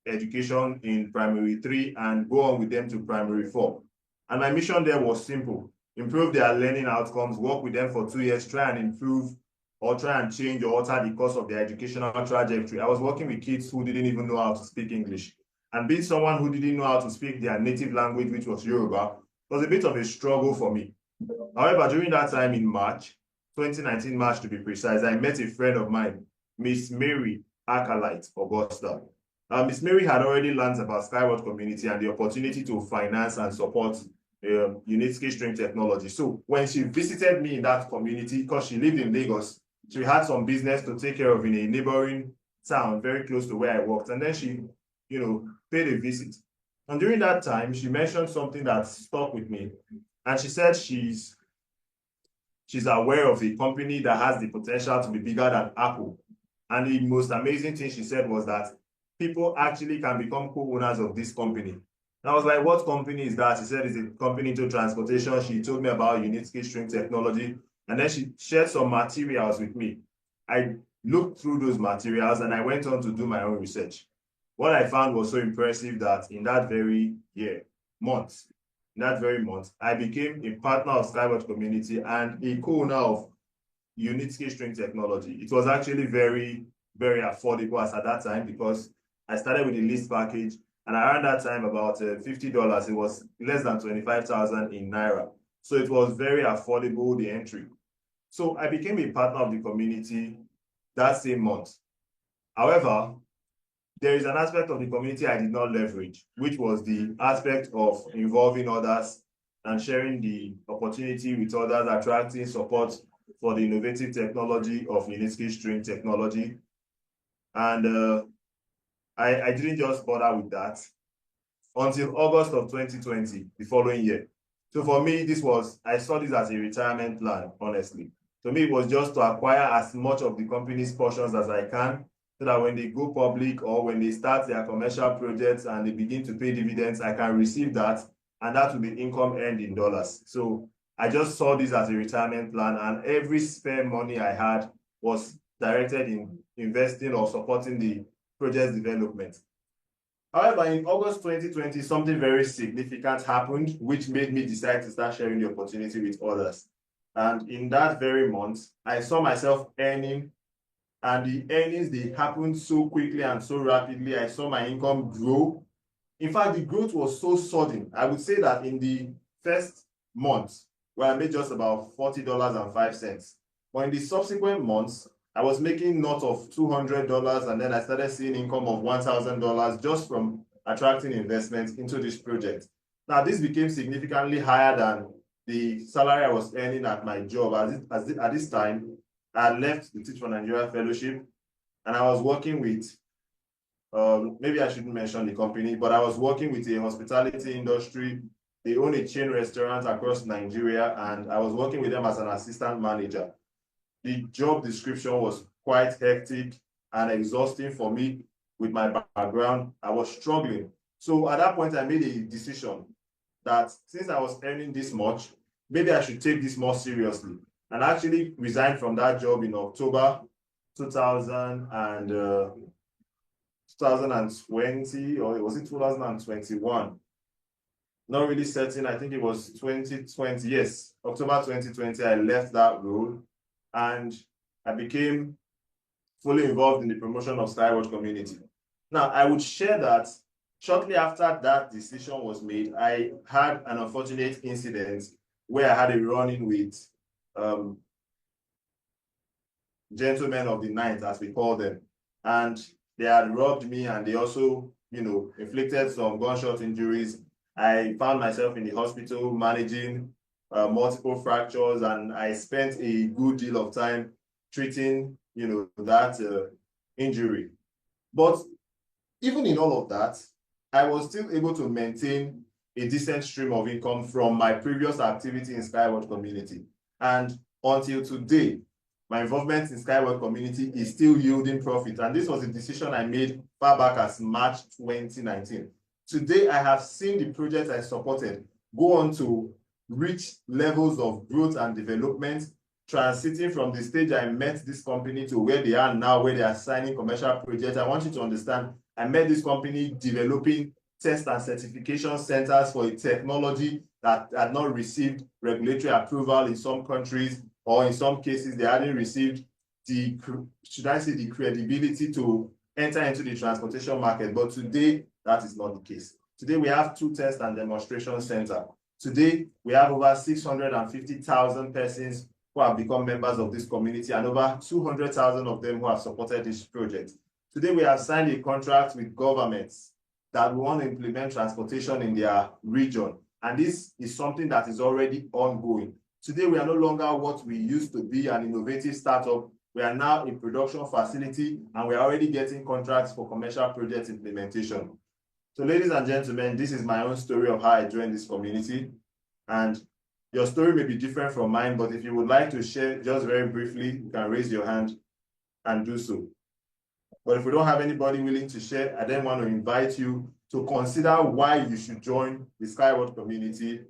education in primary 3 and go on with them to primary 4. And my mission there was simple: improve their learning outcomes, work with them for 2 years, try and improve or try and change or alter the course of their educational trajectory. I was working with kids who didn't even know how to speak English. And being someone who didn't know how to speak their native language, which was Yoruba, was a bit of a struggle for me. However, during that time in March, 2019 March to be precise, I met a friend of mine, Miss Mary Acolyte Augusta. Miss Mary had already learned about Skyward community and the opportunity to finance and support Unitsky String Technology. So when she visited me in that community, because she lived in Lagos, she had some business to take care of in a neighboring town very close to where I worked. And then she, paid a visit. And during that time, she mentioned something that stuck with me. And she said she's aware of a company that has the potential to be bigger than Apple. And the most amazing thing she said was that people actually can become co-owners of this company. And I was like, what company is that? She said it's a company into transportation. She told me about Unitsky String Technology. And then she shared some materials with me. I looked through those materials and I went on to do my own research. What I found was so impressive that in that very month, I became a partner of Skyward Community and a co-owner of Unitsky String Technology. It was actually very, very affordable as at that time because I started with a list package, and around that time, about $50, it was less than 25,000 in Naira. So it was very affordable, the entry. So I became a partner of the community that same month. However, there is an aspect of the community I did not leverage, which was the aspect of involving others and sharing the opportunity with others, attracting support for the innovative technology of Unitsky String Technology. And I didn't just bother with that until August of 2020, the following year. So for me, I saw this as a retirement plan, honestly. To me, it was just to acquire as much of the company's portions as I can, so that when they go public or when they start their commercial projects and they begin to pay dividends, I can receive that, and that will be income earned in dollars. So I just saw this as a retirement plan, and every spare money I had was directed in investing or supporting the project's development. However, in August 2020, something very significant happened, which made me decide to start sharing the opportunity with others. And in that very month, I saw myself earning, and the earnings, they happened so quickly and so rapidly. I saw my income grow. In fact, the growth was so sudden. I would say that in the first month, where I made just about $40.05, but in the subsequent months, I was making north of $200, and then I started seeing income of $1,000 just from attracting investments into this project. Now, this became significantly higher than the salary I was earning at my job. At this time, I had left the Teach for Nigeria Fellowship, and I was working with, maybe I shouldn't mention the company, but I was working with a hospitality industry. They own a chain restaurant across Nigeria, and I was working with them as an assistant manager. The job description was quite hectic and exhausting for me with my background. I was struggling. So at that point, I made a decision that since I was earning this much, maybe I should take this more seriously. And I actually resigned from that job in October 2020, or was it 2021? Not really certain. I think it was 2020. Yes, October 2020, I left that role and I became fully involved in the promotion of Skyward community. Now, I would share that Shortly after that decision was made, I had an unfortunate incident where I had a run-in with gentlemen of the night, as we call them. And they had robbed me, and they also, inflicted some gunshot injuries. I found myself in the hospital managing multiple fractures, and I spent a good deal of time treating, that injury. But even in all of that, I was still able to maintain a decent stream of income from my previous activity in Skyward community. And until today, my involvement in Skyward community is still yielding profit. And this was a decision I made far back as March 2019. Today, I have seen the project I supported go on to reach levels of growth and development, transiting from the stage I met this company to where they are now, where they are signing commercial projects. I want you to understand, I met this company developing test and certification centers for a technology that had not received regulatory approval in some countries, or in some cases, they hadn't received the credibility to enter into the transportation market. But today, that is not the case. Today, we have 2 test and demonstration centers. Today, we have over 650,000 persons who have become members of this community, and over 200,000 of them who have supported this project. Today, we have signed a contract with governments that want to implement transportation in their region. And this is something that is already ongoing. Today, we are no longer what we used to be, an innovative startup. We are now a production facility, and we are already getting contracts for commercial project implementation. So, ladies and gentlemen, this is my own story of how I joined this community. And your story may be different from mine, but if you would like to share just very briefly, you can raise your hand and do so. But if we don't have anybody willing to share, I then want to invite you to consider why you should join the Skyward community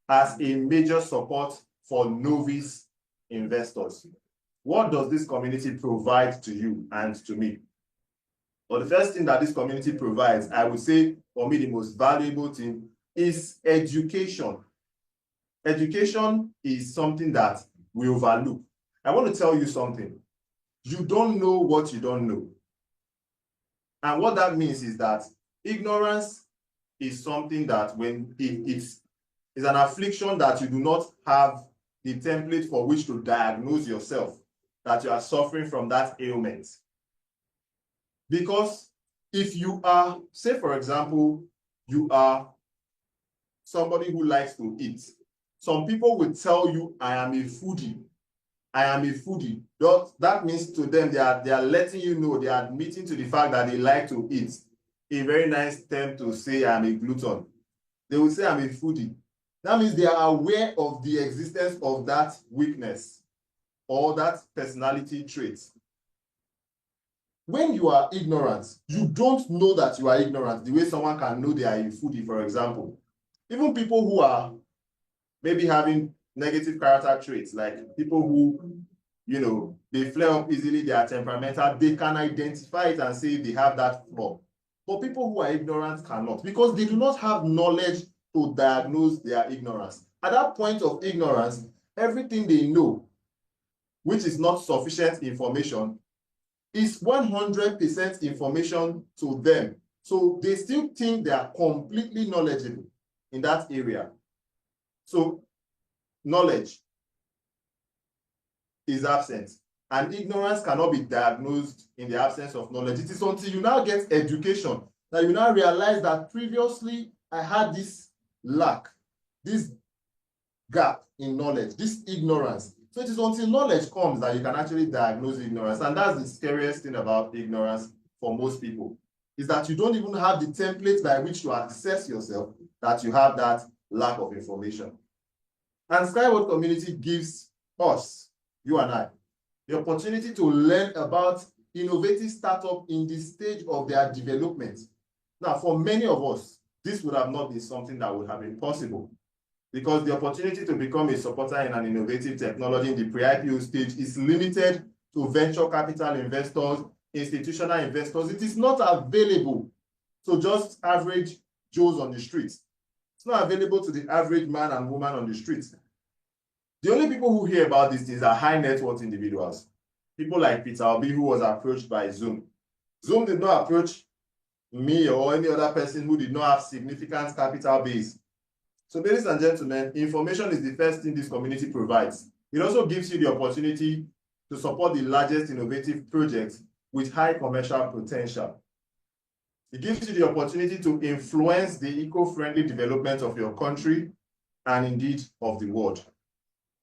as a major support for novice investors. What does this community provide to you and to me? Well, the first thing that this community provides, I would say, for me, the most valuable thing is education. Education is something that we overlook. I want to tell you something. You don't know what you don't know. And what that means is that ignorance is something that when it's an affliction that you do not have the template for which to diagnose yourself, that you are suffering from that ailment. Because if you are, say for example, you are somebody who likes to eat, some people will tell you, I am a foodie. I am a foodie. That means to them, they are letting you know, they are admitting to the fact that they like to eat. A very nice term to say I am a glutton. They will say I'm a foodie. That means they are aware of the existence of that weakness or that personality trait. When you are ignorant, you don't know that you are ignorant the way someone can know they are a foodie, for example. Even people who are maybe having negative character traits, like people who, they flare up easily, they are temperamental, they can identify it and say they have that flaw. But people who are ignorant cannot, because they do not have knowledge to diagnose their ignorance. At that point of ignorance, everything they know, which is not sufficient information, is 100% information to them. So they still think they are completely knowledgeable in that area. So knowledge is absent, and ignorance cannot be diagnosed in the absence of knowledge. It is until you now get education that you now realize that previously I had this lack, this gap in knowledge, this ignorance. So it is until knowledge comes that you can actually diagnose ignorance. And that's the scariest thing about ignorance for most people, is that you don't even have the template by which to assess yourself that you have that lack of information. And Skyward community gives us, you and I, the opportunity to learn about innovative startups in the stage of their development. Now, for many of us, this would have not been something that would have been possible, because the opportunity to become a supporter in an innovative technology in the pre-IPO stage is limited to venture capital investors, institutional investors. It is not available to just average Joes on the streets. It's not available to the average man and woman on the streets. The only people who hear about these things are high net worth individuals. People like Peter Obi, who was approached by Zoom. Zoom did not approach me or any other person who did not have significant capital base. So ladies and gentlemen, information is the first thing this community provides. It also gives you the opportunity to support the largest innovative projects with high commercial potential. It gives you the opportunity to influence the eco-friendly development of your country and indeed of the world.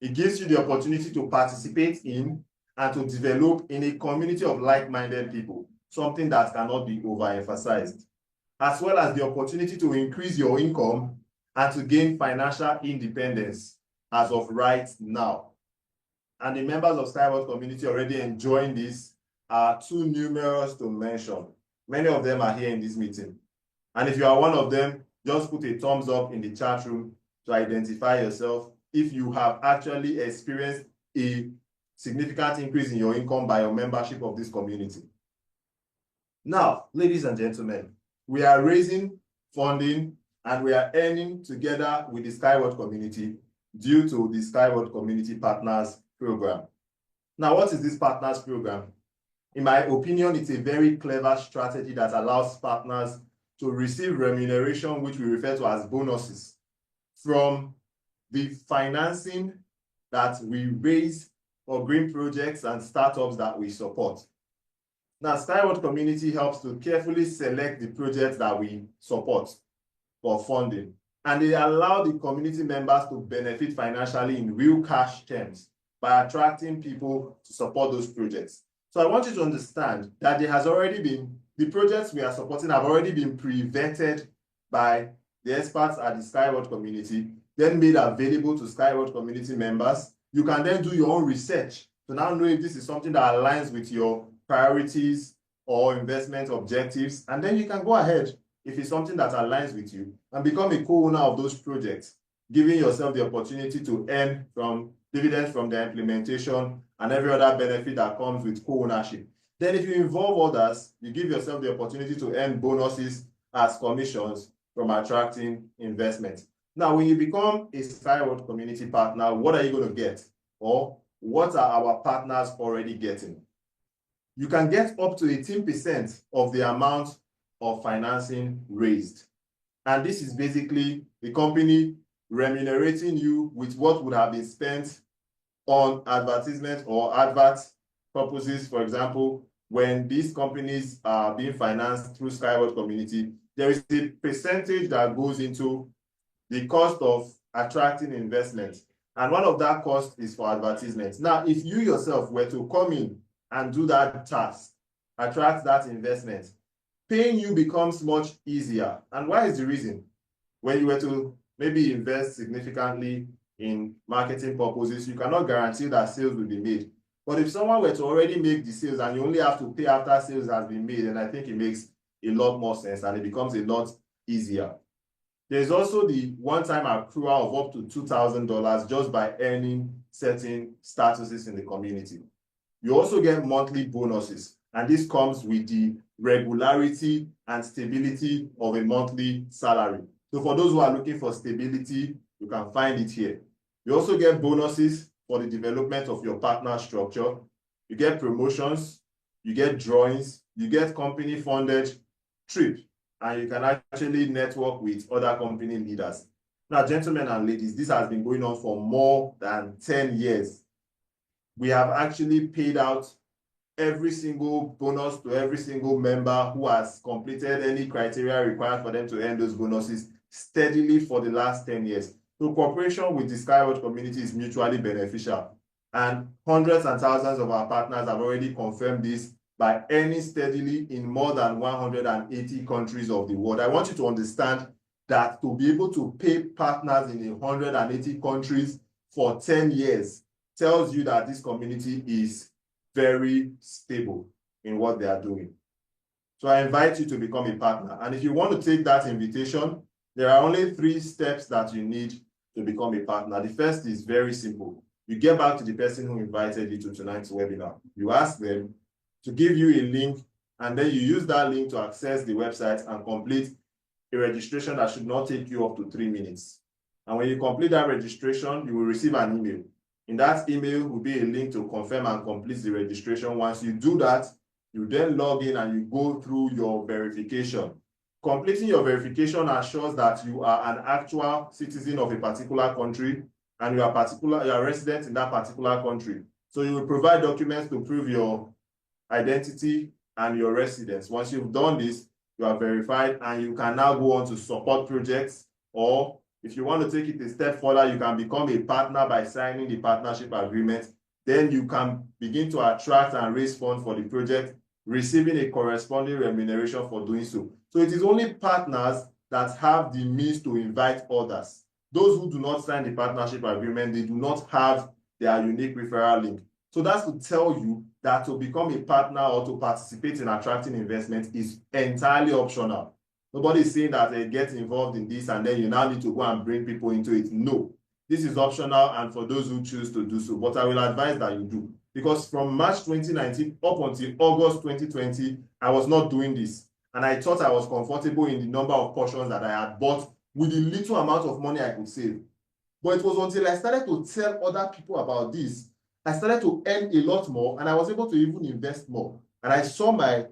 It gives you the opportunity to participate in and to develop in a community of like-minded people, something that cannot be overemphasized, as well as the opportunity to increase your income and to gain financial independence as of right now. And the members of Skyward community already enjoying this are too numerous to mention. Many of them are here in this meeting. And if you are one of them, just put a thumbs up in the chat room to identify yourself if you have actually experienced a significant increase in your income by your membership of this community. Now, ladies and gentlemen, we are raising funding and we are earning together with the Skyward community due to the Skyward Community Partners Program. Now, what is this Partners Program? In my opinion, it's a very clever strategy that allows partners to receive remuneration, which we refer to as bonuses, from the financing that we raise for green projects and startups that we support. Now, Skyward Community helps to carefully select the projects that we support for funding, and they allow the community members to benefit financially in real cash terms by attracting people to support those projects. So I want you to understand that there has already been, the projects we are supporting have already been pre-vetted by the experts at the Skyward community, then made available to Skyward community members. You can then do your own research to now know if this is something that aligns with your priorities or investment objectives, and then you can go ahead if it's something that aligns with you and become a co-owner of those projects, giving yourself the opportunity to earn from dividends from their implementation and every other benefit that comes with co-ownership. Then if you involve others, you give yourself the opportunity to earn bonuses as commissions from attracting investment. Now, when you become a Skyward community partner, what are you going to get? Or what are our partners already getting? You can get up to 18% of the amount of financing raised. And this is basically the company remunerating you with what would have been spent on advertisement or advert purposes. For example, when these companies are being financed through Skyward community, there is a percentage that goes into the cost of attracting investment. And one of that costs is for advertisement. Now, if you yourself were to come in and do that task, attract that investment, paying you becomes much easier. And why is the reason? When you were to maybe invest significantly in marketing purposes, you cannot guarantee that sales will be made. But if someone were to already make the sales and you only have to pay after sales has been made, then I think it makes a lot more sense and it becomes a lot easier. There's also the one-time accrual of up to $2,000 just by earning certain statuses in the community. You also get monthly bonuses, and this comes with the regularity and stability of a monthly salary. So for those who are looking for stability, you can find it here. You also get bonuses for the development of your partner structure. You get promotions, you get drawings, you get company-funded trip, and you can actually network with other company leaders. Now, gentlemen and ladies, this has been going on for more than 10 years. We have actually paid out every single bonus to every single member who has completed any criteria required for them to earn those bonuses steadily for the last 10 years. So cooperation with the Skyward community is mutually beneficial. And hundreds and thousands of our partners have already confirmed this by earning steadily in more than 180 countries of the world. I want you to understand that to be able to pay partners in 180 countries for 10 years tells you that this community is very stable in what they are doing. So I invite you to become a partner. And if you want to take that invitation, there are only 3 steps that you need to become a partner. The first is very simple. You get back to the person who invited you to tonight's webinar. You ask them to give you a link, and then you use that link to access the website and complete a registration that should not take you up to 3 minutes. And when you complete that registration, you will receive an email. In that email will be a link to confirm and complete the registration. Once you do that, you You then log in and you go through your verification. Completing your verification assures that you are an actual citizen of a particular country and you are resident in that particular country. So you will provide documents to prove your identity and your residence. Once you've done this, you are verified and you can now go on to support projects, or if you want to take it a step further, you can become a partner by signing the partnership agreement. Then you can begin to attract and raise funds for the project, receiving a corresponding remuneration for doing so. So it is only partners that have the means to invite others. Those who do not sign the partnership agreement, they do not have their unique referral link. So that's to tell you that to become a partner or to participate in attracting investment is entirely optional. Nobody is saying that they get involved in this and then you now need to go and bring people into it. No, this is optional and for those who choose to do so. But I will advise that you do. Because from March 2019 up until August 2020, I was not doing this. And I thought I was comfortable in the number of portions that I had bought with the little amount of money I could save. But it was until I started to tell other people about this, I started to earn a lot more and I was able to even invest more. And I saw the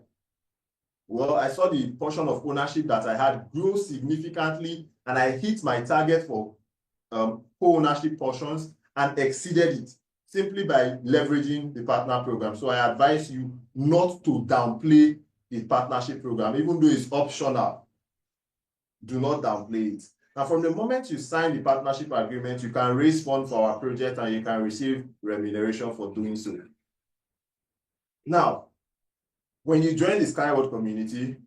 portion of ownership that I had grow significantly and I hit my target for co-ownership portions and exceeded it simply by leveraging the partner program. So I advise you not to downplay the partnership program, even though it's optional. Do not downplay it. Now, from the moment you sign the partnership agreement, you can raise funds for our project and you can receive remuneration for doing so. Now, when you join the Skyward community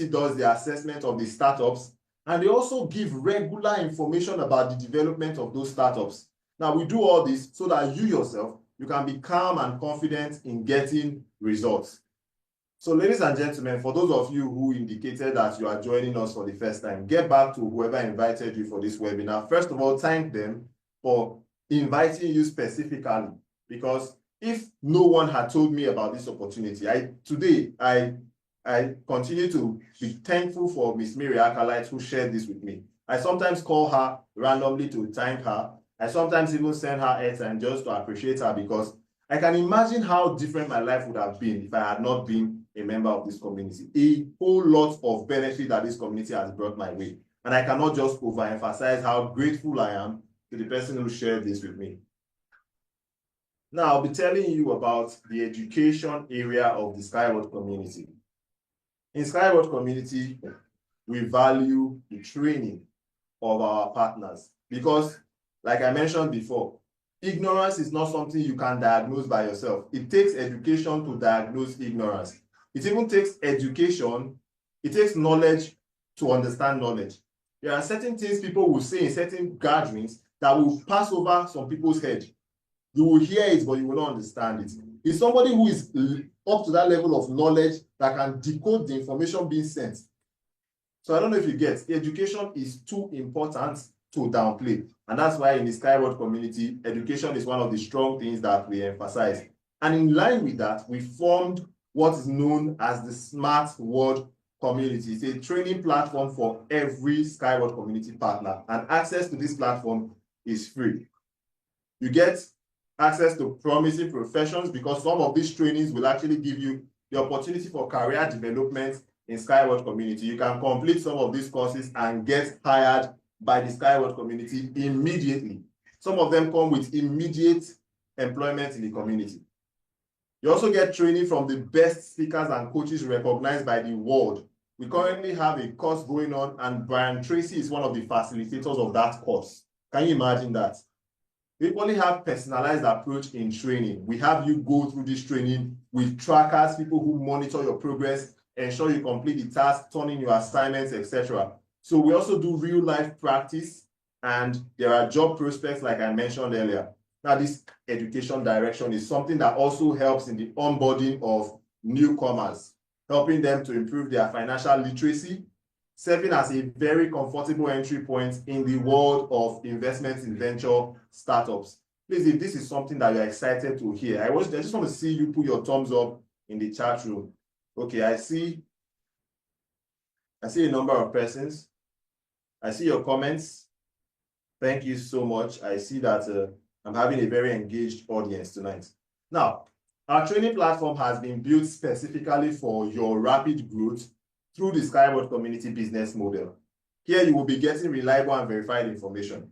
does the assessment of the startups and they also give regular information about the development of those startups. Now, we do all this so that you yourself, you can be calm and confident in getting results. So ladies and gentlemen, for those of you who indicated that you are joining us for the first time, get back to whoever invited you for this webinar. First of all, thank them for inviting you specifically, because if no one had told me about this opportunity, today I continue to be thankful for Miss Mary Acolyte who shared this with me. I sometimes call her randomly to thank her. I sometimes even send her airtime just to appreciate her, because I can imagine how different my life would have been if I had not been a member of this community. A whole lot of benefit that this community has brought my way. And I cannot just overemphasize how grateful I am to the person who shared this with me. Now, I'll be telling you about the education area of the Skyward community. In Skyward community, we value the training of our partners because, like I mentioned before, ignorance is not something you can diagnose by yourself. It takes education to diagnose ignorance. It even takes education, it takes knowledge to understand knowledge. There are certain things people will say in certain gatherings that will pass over some people's head. You will hear it, but you will not understand it. It's somebody who is up to that level of knowledge that can decode the information being sent. So I don't know if you get, education is too important to downplay. And that's why in the Skyward community, education is one of the strong things that we emphasize. And in line with that, we formed what is known as the Smart World community. It's a training platform for every Skyward community partner. And access to this platform is free. You get access to promising professions because some of these trainings will actually give you the opportunity for career development in Skyward community. You can complete some of these courses and get hired by the Skyward community immediately. Some of them come with immediate employment in the community. You also get training from the best speakers and coaches recognized by the world. We currently have a course going on and Brian Tracy is one of the facilitators of that course. Can you imagine that? We only have personalized approach in training. We have you go through this training with trackers, people who monitor your progress, ensure you complete the task, turn in your assignments, etc. So we also do real life practice and there are job prospects like I mentioned earlier. Now this education direction is something that also helps in the onboarding of newcomers, helping them to improve their financial literacy, serving as a very comfortable entry point in the world of investments in venture startups. Please, if this is something that you're excited to hear, I just want to see you put your thumbs up in the chat room. Okay, I see a number of persons. I see your comments. Thank you so much. I see that I'm having a very engaged audience tonight. Now, Our training platform has been built specifically for your rapid growth through the Skyward Community business model. Here you will be getting reliable and verified information.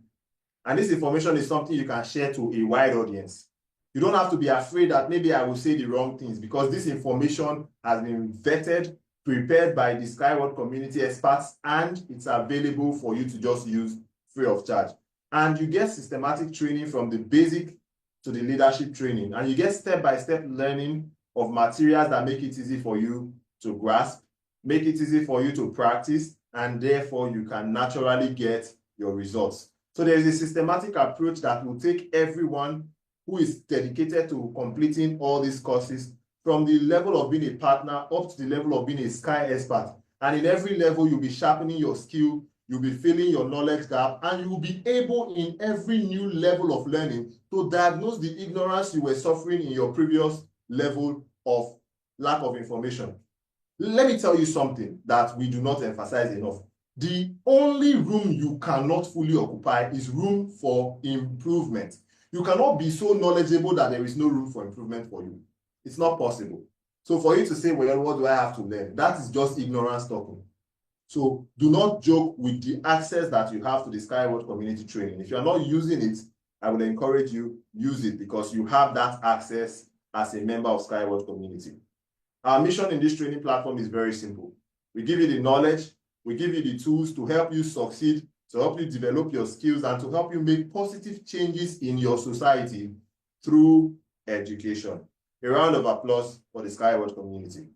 And this information is something you can share to a wide audience. You don't have to be afraid that maybe I will say the wrong things, because this information has been vetted, prepared by the Skyward Community experts, and it's available for you to just use free of charge. And you get systematic training from the basic to the leadership training, and you get step-by-step learning of materials that make it easy for you to grasp, make it easy for you to practice, and therefore you can naturally get your results. So there is a systematic approach that will take everyone who is dedicated to completing all these courses from the level of being a partner up to the level of being a Sky expert. And in every level, you'll be sharpening your skill, you'll be filling your knowledge gap, and you will be able in every new level of learning to diagnose the ignorance you were suffering in your previous level of lack of information. Let me tell you something that we do not emphasize enough. The only room you cannot fully occupy is room for improvement. You cannot be so knowledgeable that there is no room for improvement for you. It's not possible. So for you to say, well, what do I have to learn? That is just ignorance talking. So do not joke with the access that you have to the Skyward Community Training. If you are not using it, I would encourage you, use it, because you have that access as a member of Skyward Community. Our mission in this training platform is very simple. We give you the knowledge, we give you the tools to help you succeed, to help you develop your skills, and to help you make positive changes in your society through education. A round of applause for the Skyward Community.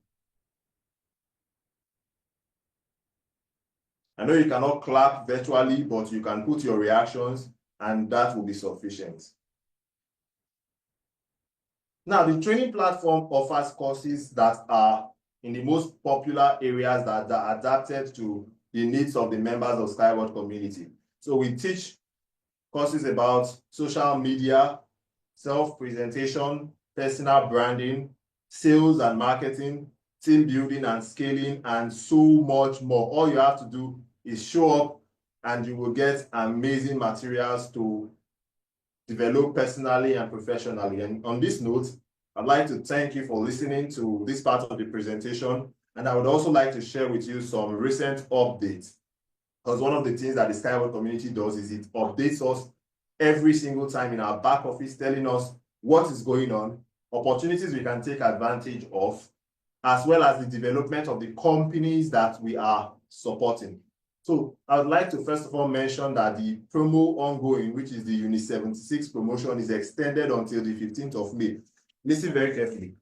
I know you cannot clap virtually, but you can put your reactions, and that will be sufficient. Now, the training platform offers courses that are in the most popular areas that are adapted to the needs of the members of Skyward Community. So we teach courses about social media, self-presentation, personal branding, sales and marketing, team building and scaling, and so much more. All you have to do is show up and you will get amazing materials to develop personally and professionally. And on this note, I'd like to thank you for listening to this part of the presentation. And I would also like to share with you some recent updates, because one of the things that the Skyward Community does is it updates us every single time in our back office, telling us what is going on, opportunities we can take advantage of, as well as the development of the companies that we are supporting. So I would like to first of all mention that the promo ongoing, which is the Unit 76 promotion, is extended until the 15th of May. Listen very carefully.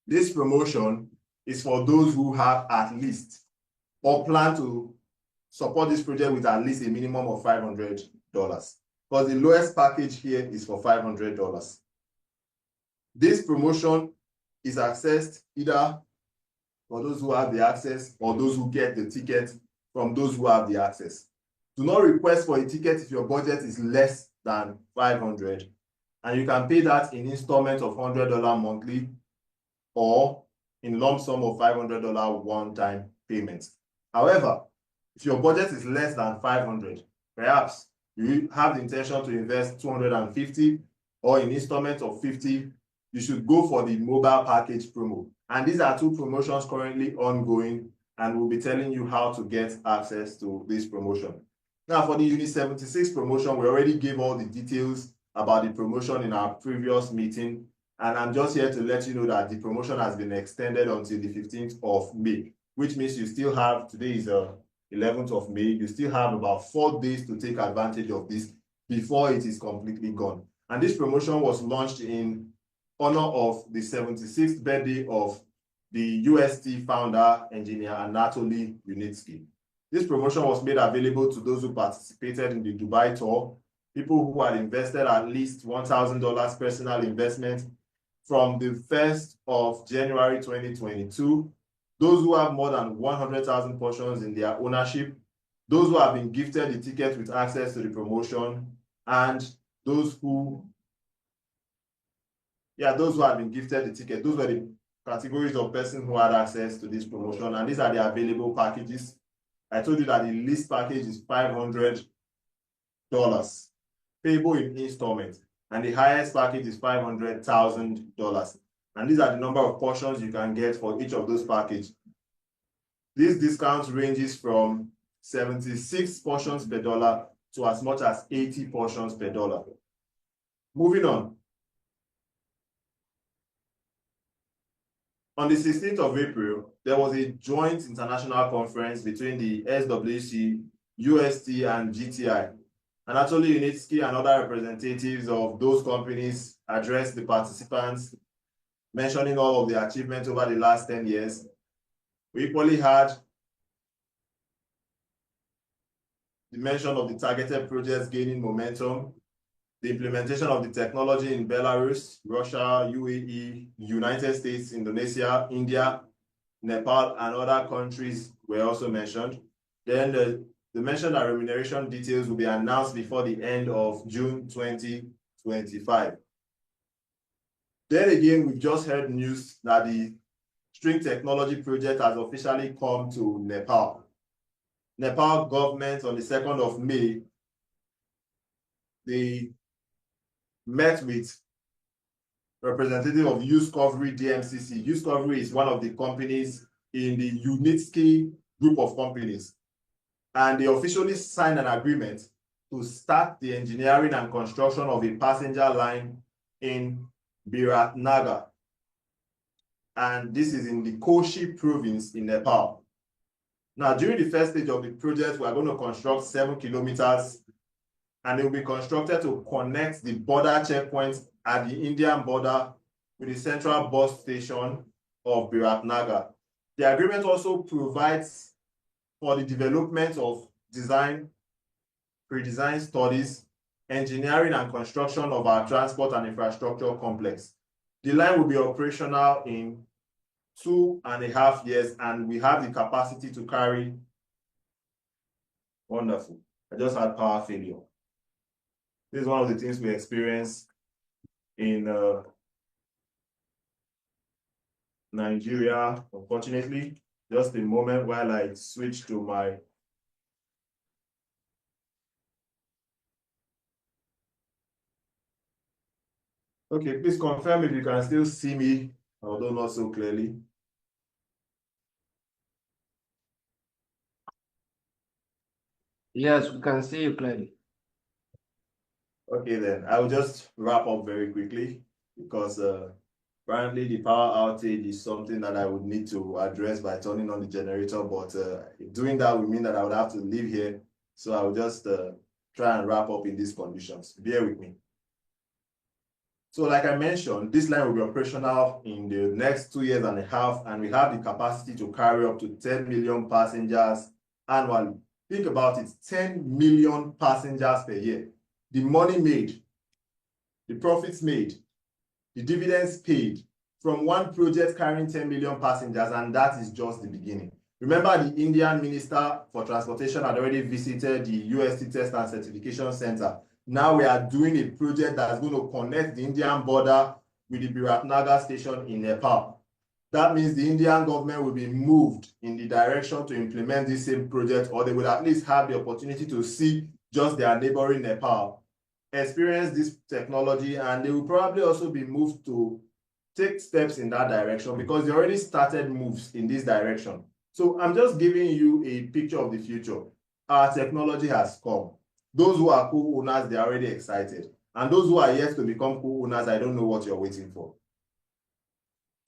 This promotion is for those who have at least or plan to support this project with at least a minimum of $500, because the lowest package here is for $500. This promotion is accessed either for those who have the access or those who get the ticket from those who have the access. Do not request for a ticket if your budget is less than $500, and you can pay that in installments of $100 monthly or in lump sum of $500 one-time payments. However, if your budget is less than $500, perhaps you have the intention to invest $250 or in installments of $50, you should go for the mobile package promo. And these are two promotions currently ongoing, and we'll be telling you how to get access to this promotion. Now, for the Unit 76 promotion, we already gave all the details about the promotion in our previous meeting, and I'm just here to let you know that the promotion has been extended until the 15th of May, which means you still have, today is the 11th of May, you still have about 4 days to take advantage of this before it is completely gone. And this promotion was launched in honor of the 76th birthday of the UST founder, engineer Anatoly Unitsky. This promotion was made available to those who participated in the Dubai tour, people who had invested at least $1,000 personal investment from the 1st of January 2022, those who have more than 100,000 portions in their ownership, those who have been gifted the ticket with access to the promotion, and those who have been gifted the ticket. Those were the categories of persons who had access to this promotion, and these are the available packages. I told you that the least package is $500, payable in installments, and the highest package is $500,000. And these are the number of portions you can get for each of those packages. This discount ranges from 76 portions per dollar to as much as 80 portions per dollar. Moving on. On the 16th of April, there was a joint international conference between the SWC, UST, and GTI. And actually, Unitsky and other representatives of those companies addressed the participants, mentioning all of the achievements over the last 10 years. We equally had the mention of the targeted projects gaining momentum, the implementation of the technology in Belarus, Russia, UAE, United States, Indonesia, India, Nepal, and other countries were also mentioned. Then the mention that remuneration details will be announced before the end of June 2025. Then again, we've just heard news that the String Technology project has officially come to Nepal. Nepal government on the 2nd of May, they met with representative of Discovery DMCC. Discovery is one of the companies in the Unitsky group of companies. And they officially signed an agreement to start the engineering and construction of a passenger line in Biratnagar. And this is in the Koshi province in Nepal. Now, during the first stage of the project, we are going to construct 7 kilometers, and it will be constructed to connect the border checkpoints at the Indian border with the central bus station of Biratnagar. The agreement also provides for the development of design, pre-design studies, engineering and construction of our transport and infrastructure complex. The line will be operational in 2.5 years, and we have the capacity to carry. Wonderful. I just had power failure. This is one of the things we experience in Nigeria, unfortunately. Just a moment while I switch to my okay, please confirm if you can still see me, although not so clearly. Yes, we can see you clearly. Okay, then I will just wrap up very quickly because apparently the power outage is something that I would need to address by turning on the generator, but doing that would mean that I would have to leave here. So I will just try and wrap up in these conditions. Bear with me. So like I mentioned, this line will be operational in the next 2.5 years, and we have the capacity to carry up to 10 million passengers annually. Think about it, 10 million passengers per year. The money made, the profits made, the dividends paid from one project carrying 10 million passengers, and that is just the beginning. Remember, the Indian Minister for Transportation had already visited the UST Test and Certification Center. Now we are doing a project that's going to connect the Indian border with the Biratnagar station in Nepal. That means the Indian government will be moved in the direction to implement this same project, or they will at least have the opportunity to see just their neighboring Nepal experience this technology, and they will probably also be moved to take steps in that direction because they already started moves in this direction. So I'm just giving you a picture of the future. Our technology has come. Those who are co-owners, they're already excited. And those who are yet to become co-owners, I don't know what you're waiting for.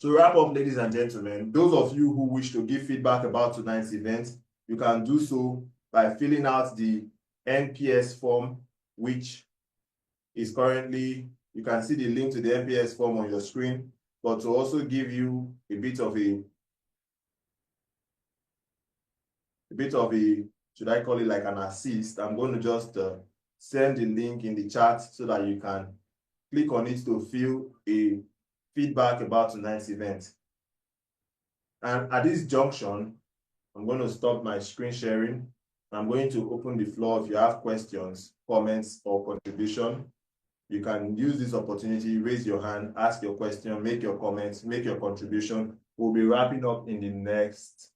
To wrap up, ladies and gentlemen, those of you who wish to give feedback about tonight's event, you can do so by filling out the NPS form, which is currently, you can see the link to the NPS form on your screen, but to also give you a bit of a, should I call it like an assist, I'm going to just send the link in the chat so that you can click on it to fill a feedback about tonight's event. And at this junction, I'm going to stop my screen sharing. I'm going to open the floor. If you have questions, comments, or contribution, you can use this opportunity, raise your hand, ask your question, make your comments, make your contribution. We'll be wrapping up in the next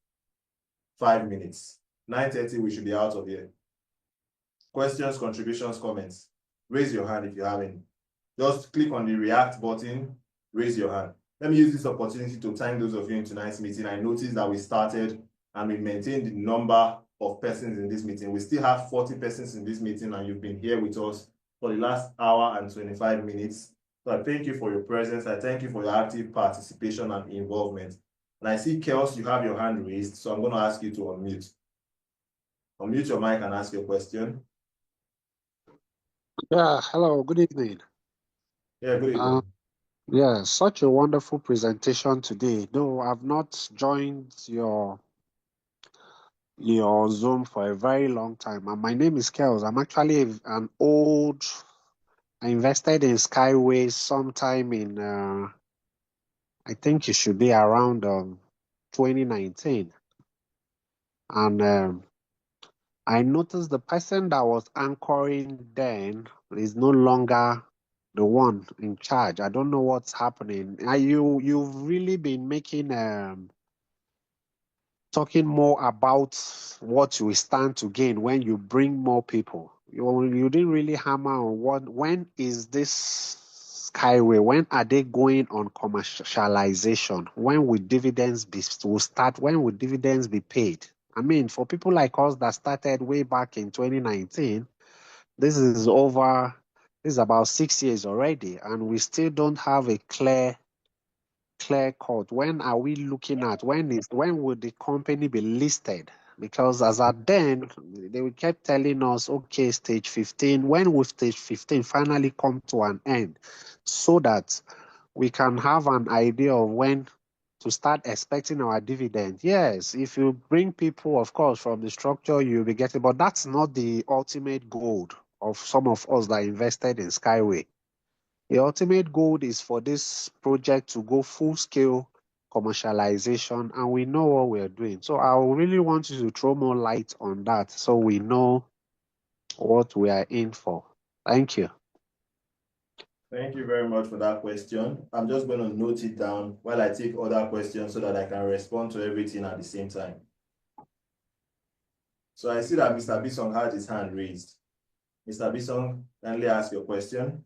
5 minutes. 9:30, we should be out of here. Questions, contributions, comments. Raise your hand if you have any. Just click on the react button, raise your hand. Let me use this opportunity to thank those of you in tonight's meeting. I noticed that we started and we maintained the number of persons in this meeting. We still have 40 persons in this meeting, and you've been here with us for the last hour and 25 minutes. So I thank you for your presence. I thank you for your active participation and involvement. And I see, Kels, you have your hand raised, so I'm going to ask you to unmute. Unmute your mic and ask your question. Yeah, hello, good evening. Yeah, good evening. Yeah, such a wonderful presentation today. No, I've not joined your Zoom for a very long time. And my name is Kels. I'm actually an old, I invested in Skyway sometime in, I think it should be around 2019. And I noticed the person that was anchoring then is no longer the one in charge. I don't know what's happening. You've really been making talking more about what you stand to gain when you bring more people. You didn't really hammer on when is this Skyway? When are they going on commercialization? When will dividends when will dividends be paid? I mean, for people like us that started way back in 2019, this is about 6 years already, and we still don't have a clear cut. When are we looking at? When would the company be listed? Because as at then, they kept telling us, okay, stage 15, when will stage 15 finally come to an end, so that we can have an idea of when to start expecting our dividend. Yes, if you bring people, of course, from the structure, you'll be getting, but that's not the ultimate goal of some of us that invested in Skyway. The ultimate goal is for this project to go full scale commercialization, and we know what we're doing. So I really want you to throw more light on that so we know what we are in for. Thank you. Thank you very much for that question. I'm just going to note it down while I take other questions so that I can respond to everything at the same time. So I see that Mr. Bison had his hand raised. Mr. Bison, kindly ask your question.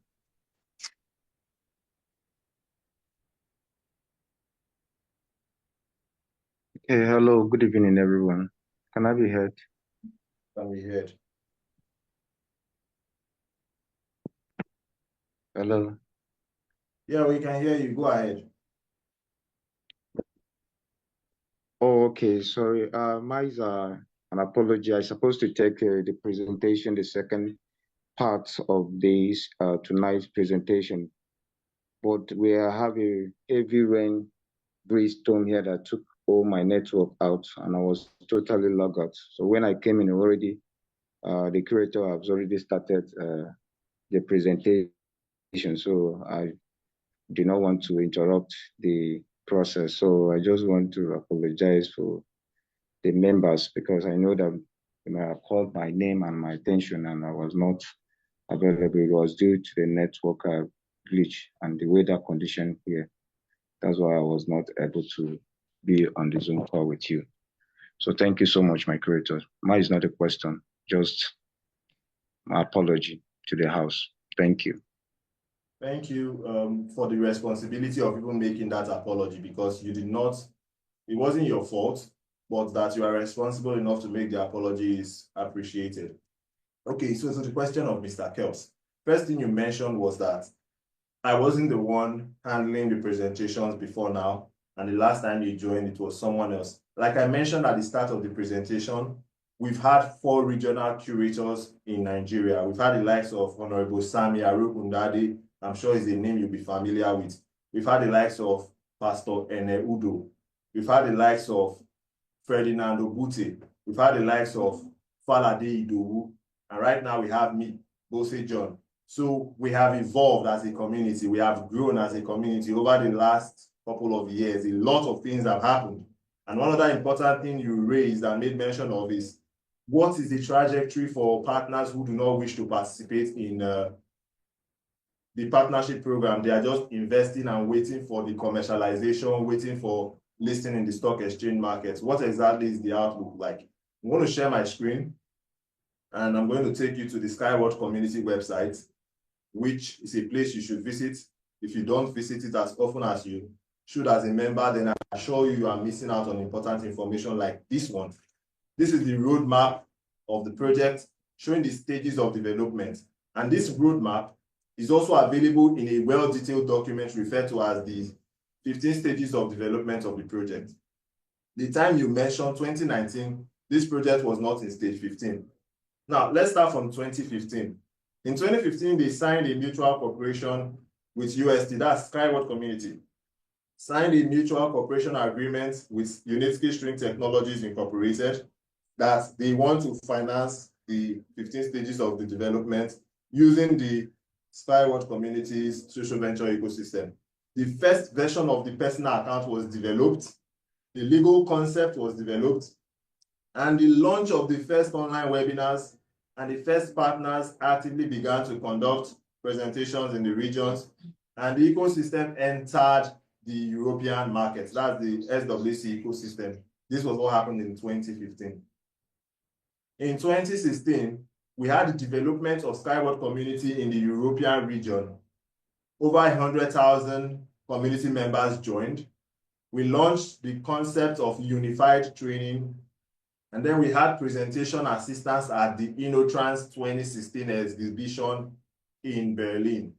Hey, hello, good evening, everyone. Can I be heard? Can be heard. Hello. Yeah, we can hear you. Go ahead. Oh, okay, sorry. Mine's an apology. I'm supposed to take the presentation, the second part of this tonight's presentation, but we are having heavy rain, breeze storm here that took all my network out, and I was totally logged out. So when I came in already, the curator has already started the presentation, so I do not want to interrupt the process. So I just want to apologize for the members, because I know that you may have called my name and my attention and I was not available. It was due to the network glitch and the weather condition here. That's why I was not able to be on the Zoom call with you. So thank you so much, my creator. Mine is not a question, just my apology to the house. Thank you. Thank you for the responsibility of even making that apology, because you did not, it wasn't your fault, but that you are responsible enough to make the apology is appreciated. Okay, so the question of Mr. Kels. First thing you mentioned was that I wasn't the one handling the presentations before now, and the last time you joined, it was someone else. Like I mentioned at the start of the presentation, we've had 4 regional curators in Nigeria. We've had the likes of Honorable Sami Arukundade. I'm sure is a name you'll be familiar with. We've had the likes of Pastor Ene Udo. We've had the likes of Ferdinando Bute. We've had the likes of Falade Idowu. And right now we have me, Bose John. So we have evolved as a community. We have grown as a community over the last couple of years. A lot of things have happened. And one other important thing you raised and made mention of is, what is the trajectory for partners who do not wish to participate in the partnership program? They are just investing and waiting for the commercialization, waiting for listing in the stock exchange markets. What exactly is the outlook like? I'm going to share my screen, and I'm going to take you to the Skyward community website, which is a place you should visit if you don't visit it as often as you should as a member, then I assure you are missing out on important information like this one. This is the roadmap of the project showing the stages of development. And this roadmap is also available in a well-detailed document referred to as the 15 stages of development of the project. The time you mentioned, 2019, this project was not in stage 15. Now, let's start from 2015. In 2015, they signed a mutual cooperation with UST, that's Skyward Community, signed a mutual cooperation agreement with Unitsky String Technologies Incorporated that they want to finance the 15 stages of the development using the Skyward Community's social venture ecosystem. The first version of the personal account was developed, the legal concept was developed, and the launch of the first online webinars and the first partners actively began to conduct presentations in the regions, and the ecosystem entered the European market. That's the SWC ecosystem. This was what happened in 2015. In 2016, we had the development of Skyward Community in the European region. Over 100,000 community members joined. We launched the concept of unified training, and then we had presentation assistance at the InnoTrans 2016 exhibition in Berlin.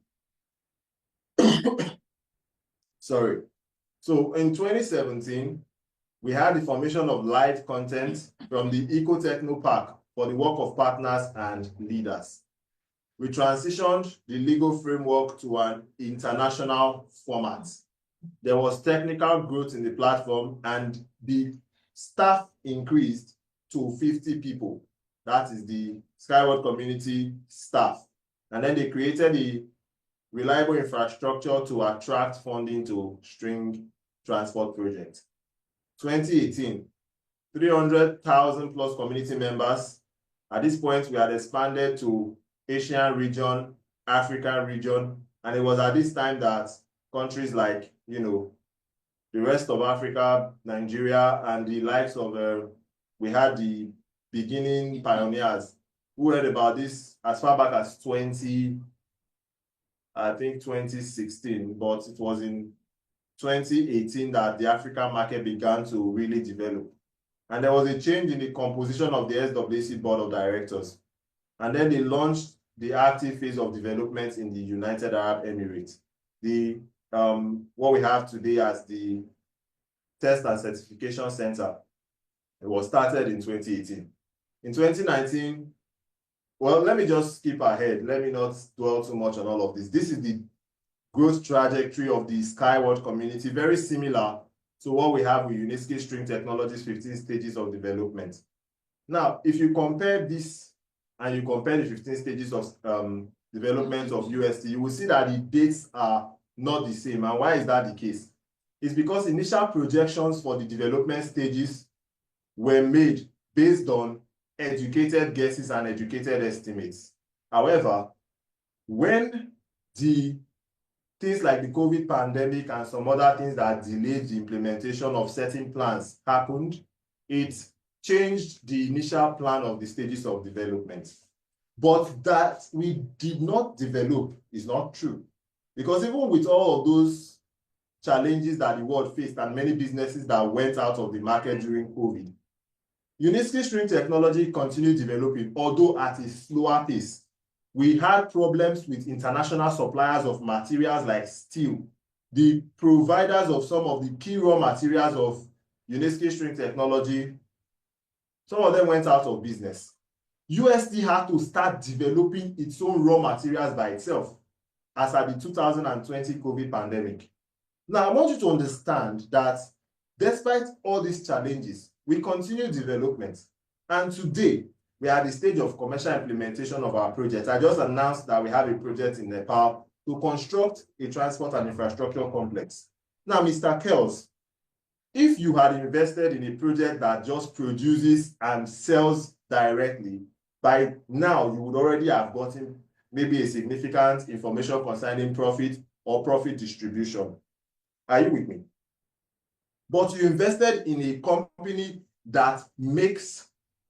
Sorry. So in 2017, we had the formation of live content from the Eco-Techno Park for the work of partners and leaders. We transitioned the legal framework to an international format. There was technical growth in the platform, and the staff increased to 50 people. That is the Skyward Community staff. And then they created a reliable infrastructure to attract funding to string transport projects. 2018, 300,000 plus community members. At this point, we had expanded to Asian region, African region, and it was at this time that countries like, the rest of Africa, Nigeria, and the likes of, we had the beginning pioneers who heard about this as far back as 2016, but it was in 2018 that the African market began to really develop. And there was a change in the composition of the SWC board of directors. And then they launched the active phase of development in the United Arab Emirates. What we have today as the Test and Certification Center, it was started in 2018. In 2019, well, let me just skip ahead. Let me not dwell too much on all of this. This is the growth trajectory of the Skyward Community, very similar to what we have with Unitsky String Technology's 15 stages of development. Now, if you compare this and you compare the 15 stages of development of UST, you will see that the dates are not the same. And why is that the case? It's because initial projections for the development stages were made based on educated guesses and educated estimates. However, when the things like the COVID pandemic and some other things that delayed the implementation of certain plans happened, it changed the initial plan of the stages of development. But that we did not develop is not true. Because even with all of those challenges that the world faced and many businesses that went out of the market during COVID, Unitsky String Technology continued developing, although at a slower pace. We had problems with international suppliers of materials like steel. The providers of some of the key raw materials of Unitsky String Technology, some of them went out of business. UST had to start developing its own raw materials by itself as at the 2020 COVID pandemic. Now, I want you to understand that despite all these challenges, we continue development. And today, we are at the stage of commercial implementation of our project. I just announced that we have a project in Nepal to construct a transport and infrastructure complex. Now, Mr. Kells, if you had invested in a project that just produces and sells directly, by now you would already have gotten maybe a significant information concerning profit or profit distribution. Are you with me? But you invested in a company that makes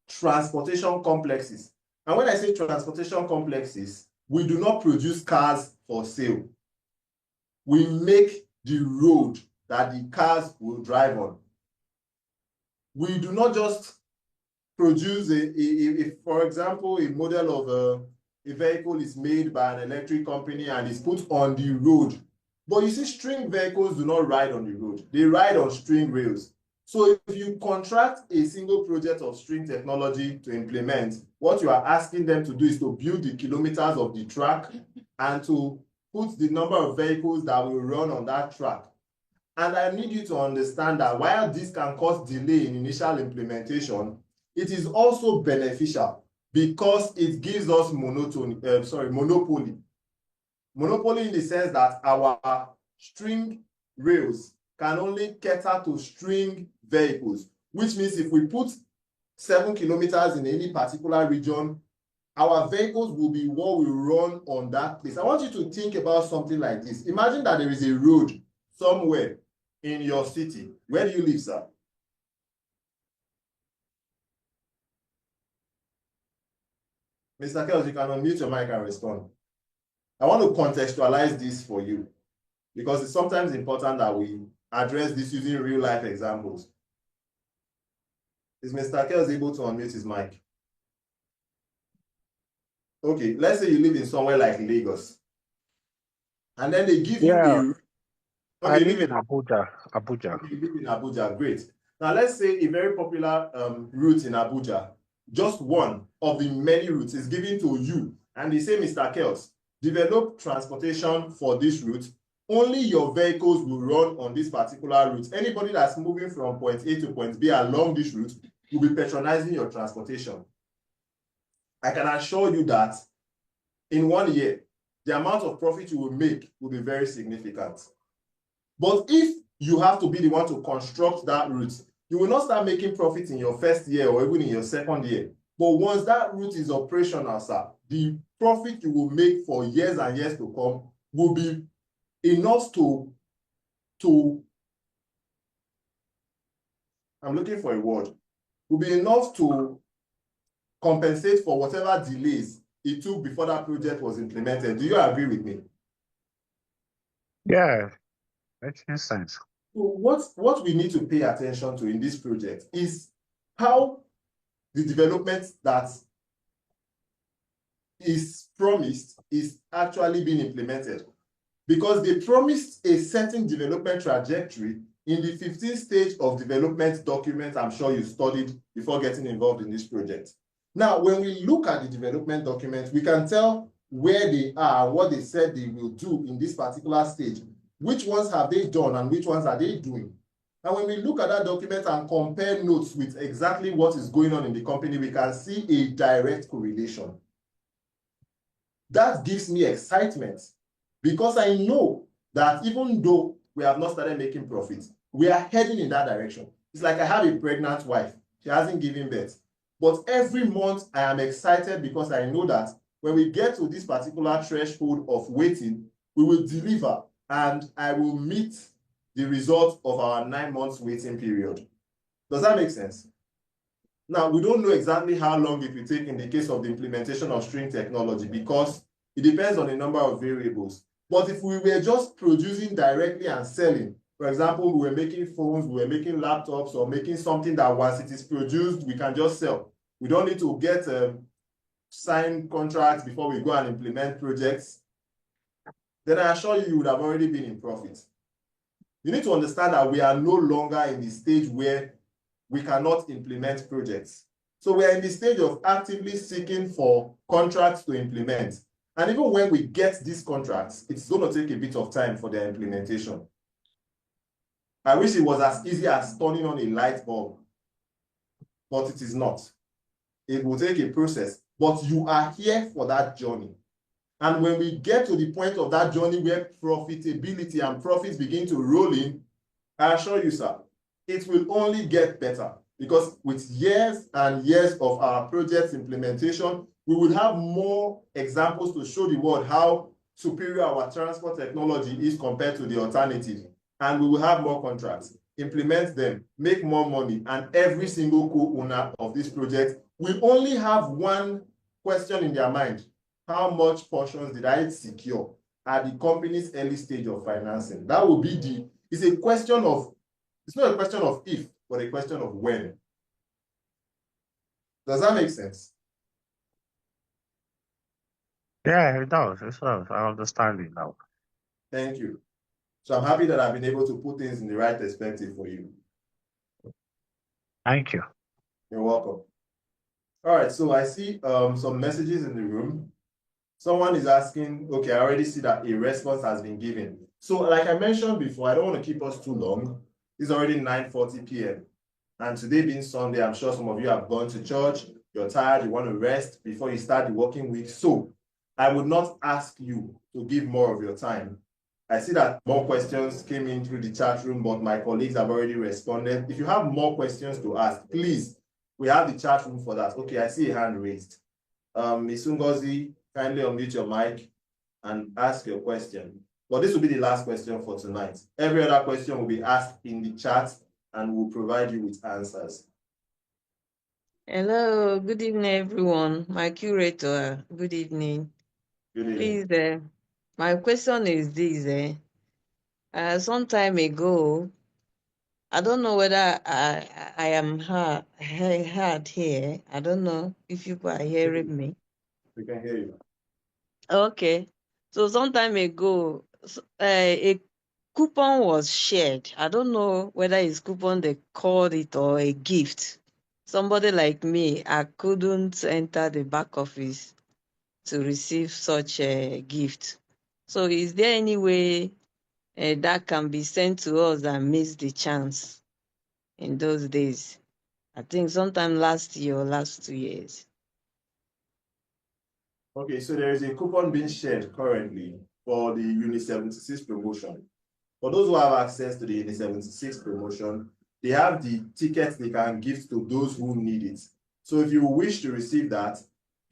transportation complexes. And when I say transportation complexes, we do not produce cars for sale. We make the road that the cars will drive on. We do not just produce for example, a model of a vehicle is made by an electric company and is put on the road. But you see, string vehicles do not ride on the road. They ride on string rails. So if you contract a single project of string technology to implement, what you are asking them to do is to build the kilometers of the track and to put the number of vehicles that will run on that track. And I need you to understand that while this can cause delay in initial implementation, it is also beneficial because it gives us monopoly. Monopoly in the sense that our string rails can only cater to string vehicles, which means if we put 7 kilometers in any particular region, our vehicles will be what will run on that place. I want you to think about something like this. Imagine that there is a road somewhere in your city. Where do you live, sir? Mr. Kells, you can unmute your mic and respond. I want to contextualize this for you because it's sometimes important that we address this using real life examples. Is Mr. Kells able to unmute his mic? Okay, let's say you live in somewhere like Lagos. And then they give you a... I live in Abuja. You live in Abuja, great. Now let's say a very popular route in Abuja, just one of the many routes is given to you. And they say, Mr. Kells, develop transportation for this route. Only your vehicles will run on this particular route. Anybody that's moving from point A to point B along this route will be patronizing your transportation. I can assure you that in 1 year, the amount of profit you will make will be very significant. But if you have to be the one to construct that route, you will not start making profit in your first year or even in your second year. But once that route is operational, sir, the profit you will make for years and years to come will be enough to I'm looking for a word, will be enough to compensate for whatever delays it took before that project was implemented. Do you agree with me? Yeah, that makes sense. So what we need to pay attention to in this project is how the development that is promised is actually being implemented. Because they promised a certain development trajectory in the 15th stage of development document I'm sure you studied before getting involved in this project. Now, when we look at the development document, we can tell where they are, what they said they will do in this particular stage. Which ones have they done and which ones are they doing? And when we look at that document and compare notes with exactly what is going on in the company, we can see a direct correlation. That gives me excitement because I know that even though we have not started making profits, we are heading in that direction. It's like I have a pregnant wife. She hasn't given birth. But every month I am excited because I know that when we get to this particular threshold of waiting, we will deliver and I will meet the result of our 9 months waiting period. Does that make sense? Now, we don't know exactly how long it will take in the case of the implementation of string technology because it depends on a number of variables. But if we were just producing directly and selling, for example, we were making phones, we were making laptops, or making something that once it is produced, we can just sell. We don't need to get signed contracts before we go and implement projects. Then I assure you, you would have already been in profit. You need to understand that we are no longer in the stage where we cannot implement projects. So we are in the stage of actively seeking for contracts to implement. And even when we get these contracts, it's going to take a bit of time for their implementation. I wish it was as easy as turning on a light bulb, but it is not. It will take a process, but you are here for that journey. And when we get to the point of that journey where profitability and profits begin to roll in, I assure you, sir, it will only get better because with years and years of our project's implementation, we will have more examples to show the world how superior our transport technology is compared to the alternative. And we will have more contracts, implement them, make more money, and every single co-owner of this project will only have one question in their mind. How much portions did I secure at the company's early stage of financing? That will be the It's a question of, it's not a question of if, but a question of when. Does that make sense? Yeah, it does. It does. I understand it now. Thank you. So I'm happy that I've been able to put things in the right perspective for you. Thank you. You're welcome. All right, so I see some messages in the room. Someone is asking, okay, I already see that a response has been given. So like I mentioned before, I don't want to keep us too long. It's already 9:40 p.m. And today being Sunday, I'm sure some of you have gone to church, you're tired, you want to rest before you start the working week. So I would not ask you to give more of your time. I see that more questions came in through the chat room, but my colleagues have already responded. If you have more questions to ask, please, we have the chat room for that. Okay, I see a hand raised. Ms. Ngozi, kindly unmute your mic and ask your question. But this will be the last question for tonight. Every other question will be asked in the chat and we'll provide you with answers. Hello, good evening, everyone. My curator, good evening. Good evening. Please, my question is this. Some time ago, I don't know whether I am heard here. I don't know if you are hearing me. We can hear you. Okay. So some time ago, a coupon was shared. I don't know whether it's coupon they called it or a gift. Somebody like me, I couldn't enter the back office to receive such a gift. So is there any way that can be sent to us and miss the chance in those days? I think sometime last year or last 2 years. Okay, so there is a coupon being shared currently for the Unit 76 promotion. For those who have access to the Unit 76 promotion, they have the tickets they can give to those who need it. So if you wish to receive that,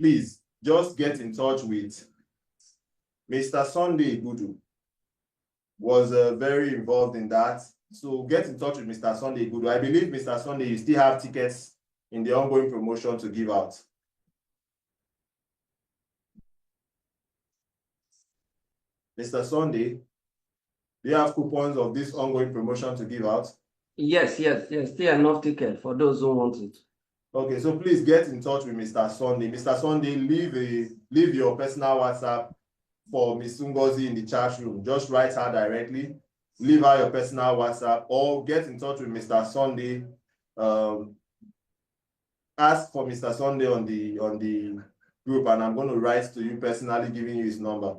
please just get in touch with Mr. Sunday Gudu. Was very involved in that. So get in touch with Mr. Sunday Gudu. I believe, Mr. Sunday, you still have tickets in the ongoing promotion to give out. Mr. Sunday, do you have coupons of this ongoing promotion to give out? Yes. Still enough ticket for those who want it. Okay, so please get in touch with Mr. Sunday. Mr. Sunday, leave your personal WhatsApp for Ms. Ngozi in the chat room. Just write her directly. Leave her your personal WhatsApp or get in touch with Mr. Sunday. Ask for Mr. Sunday on the group, and I'm going to write to you personally, giving you his number.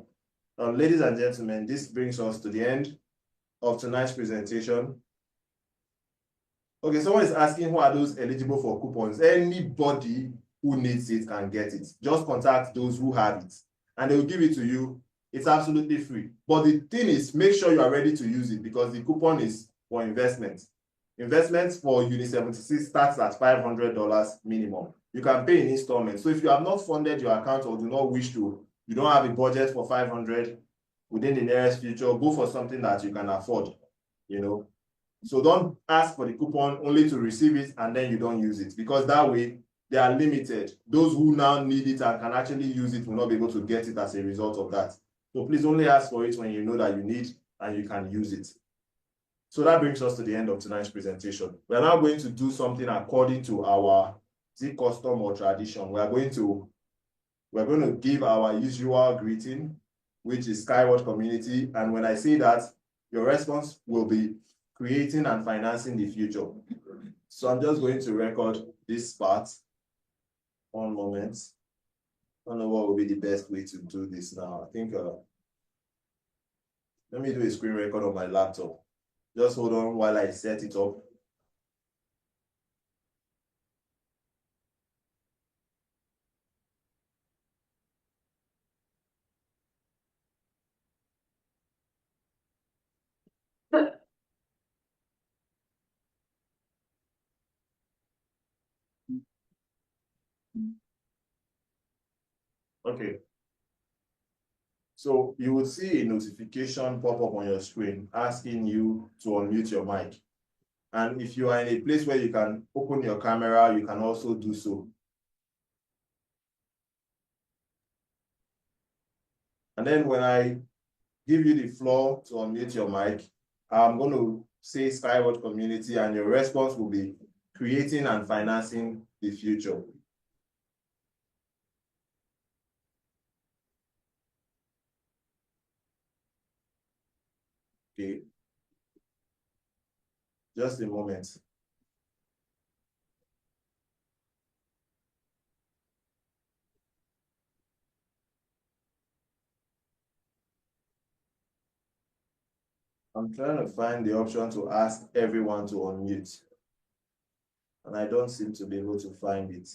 Ladies and gentlemen, this brings us to the end of tonight's presentation. Okay, someone is asking who are those eligible for coupons. Anybody who needs it can get it. Just contact those who have it, and they will give it to you. It's absolutely free. But the thing is, make sure you are ready to use it because the coupon is for investment. Investments for Unit 76 starts at $500 minimum. You can pay in installments. So if you have not funded your account or do not wish to, you don't have a budget for 500 within the nearest future, go for something that you can afford, you know. So don't ask for the coupon only to receive it and then you don't use it, because that way they are limited. Those who now need it and can actually use it will not be able to get it as a result of that. So please only ask for it when you know that you need and you can use it. So that brings us to the end of tonight's presentation. We are now going to do something according to our custom or tradition. We're going to give our usual greeting, which is Skyward Community. And when I say that, your response will be creating and financing the future. So I'm just going to record this part. One moment. I don't know what will be the best way to do this now. I think, let me do a screen record on my laptop. Just hold on while I set it up. Okay. So you will see a notification pop up on your screen asking you to unmute your mic. And if you are in a place where you can open your camera, you can also do so. And then when I give you the floor to unmute your mic, I'm going to say Skyward Community, and your response will be creating and financing the future. Okay. Just a moment. I'm trying to find the option to ask everyone to unmute, and I don't seem to be able to find it.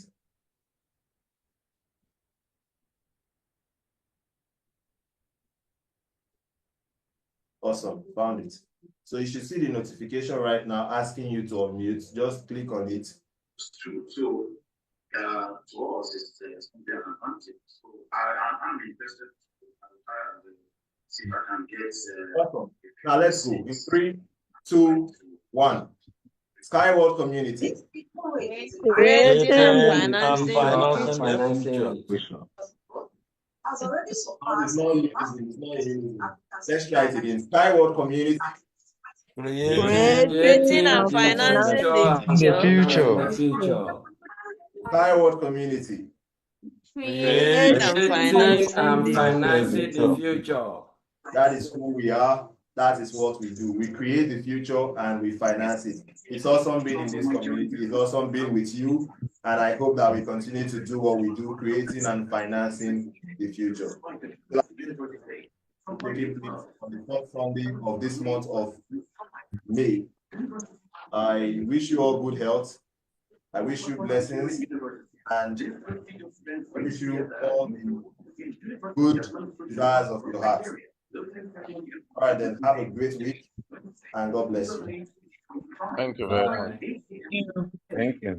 Awesome, found it. So you should see the notification right now asking you to unmute. Just click on it. To us, it's an advantage. So I'm interested to see if I can get. Awesome. Now let's go. In 3, 2, 1. Skyward Community. Creating and And financing financing the the future. It's not easy. Let's try it again. Skyward Community. Creating and financing the future. Skyward Community. Create and Creating and financing financing the future. That is who we are. That is what we do. We create the future and we finance it. It's awesome being in this community. It's awesome being with you. And I hope that we continue to do what we do, creating and financing the future. On the fourth Sunday of this month of May, I wish you all good health. I wish you blessings. And I wish you all the good desires of your heart. All right, then have a great week and God bless you. Thank you very much. Bye. Thank you.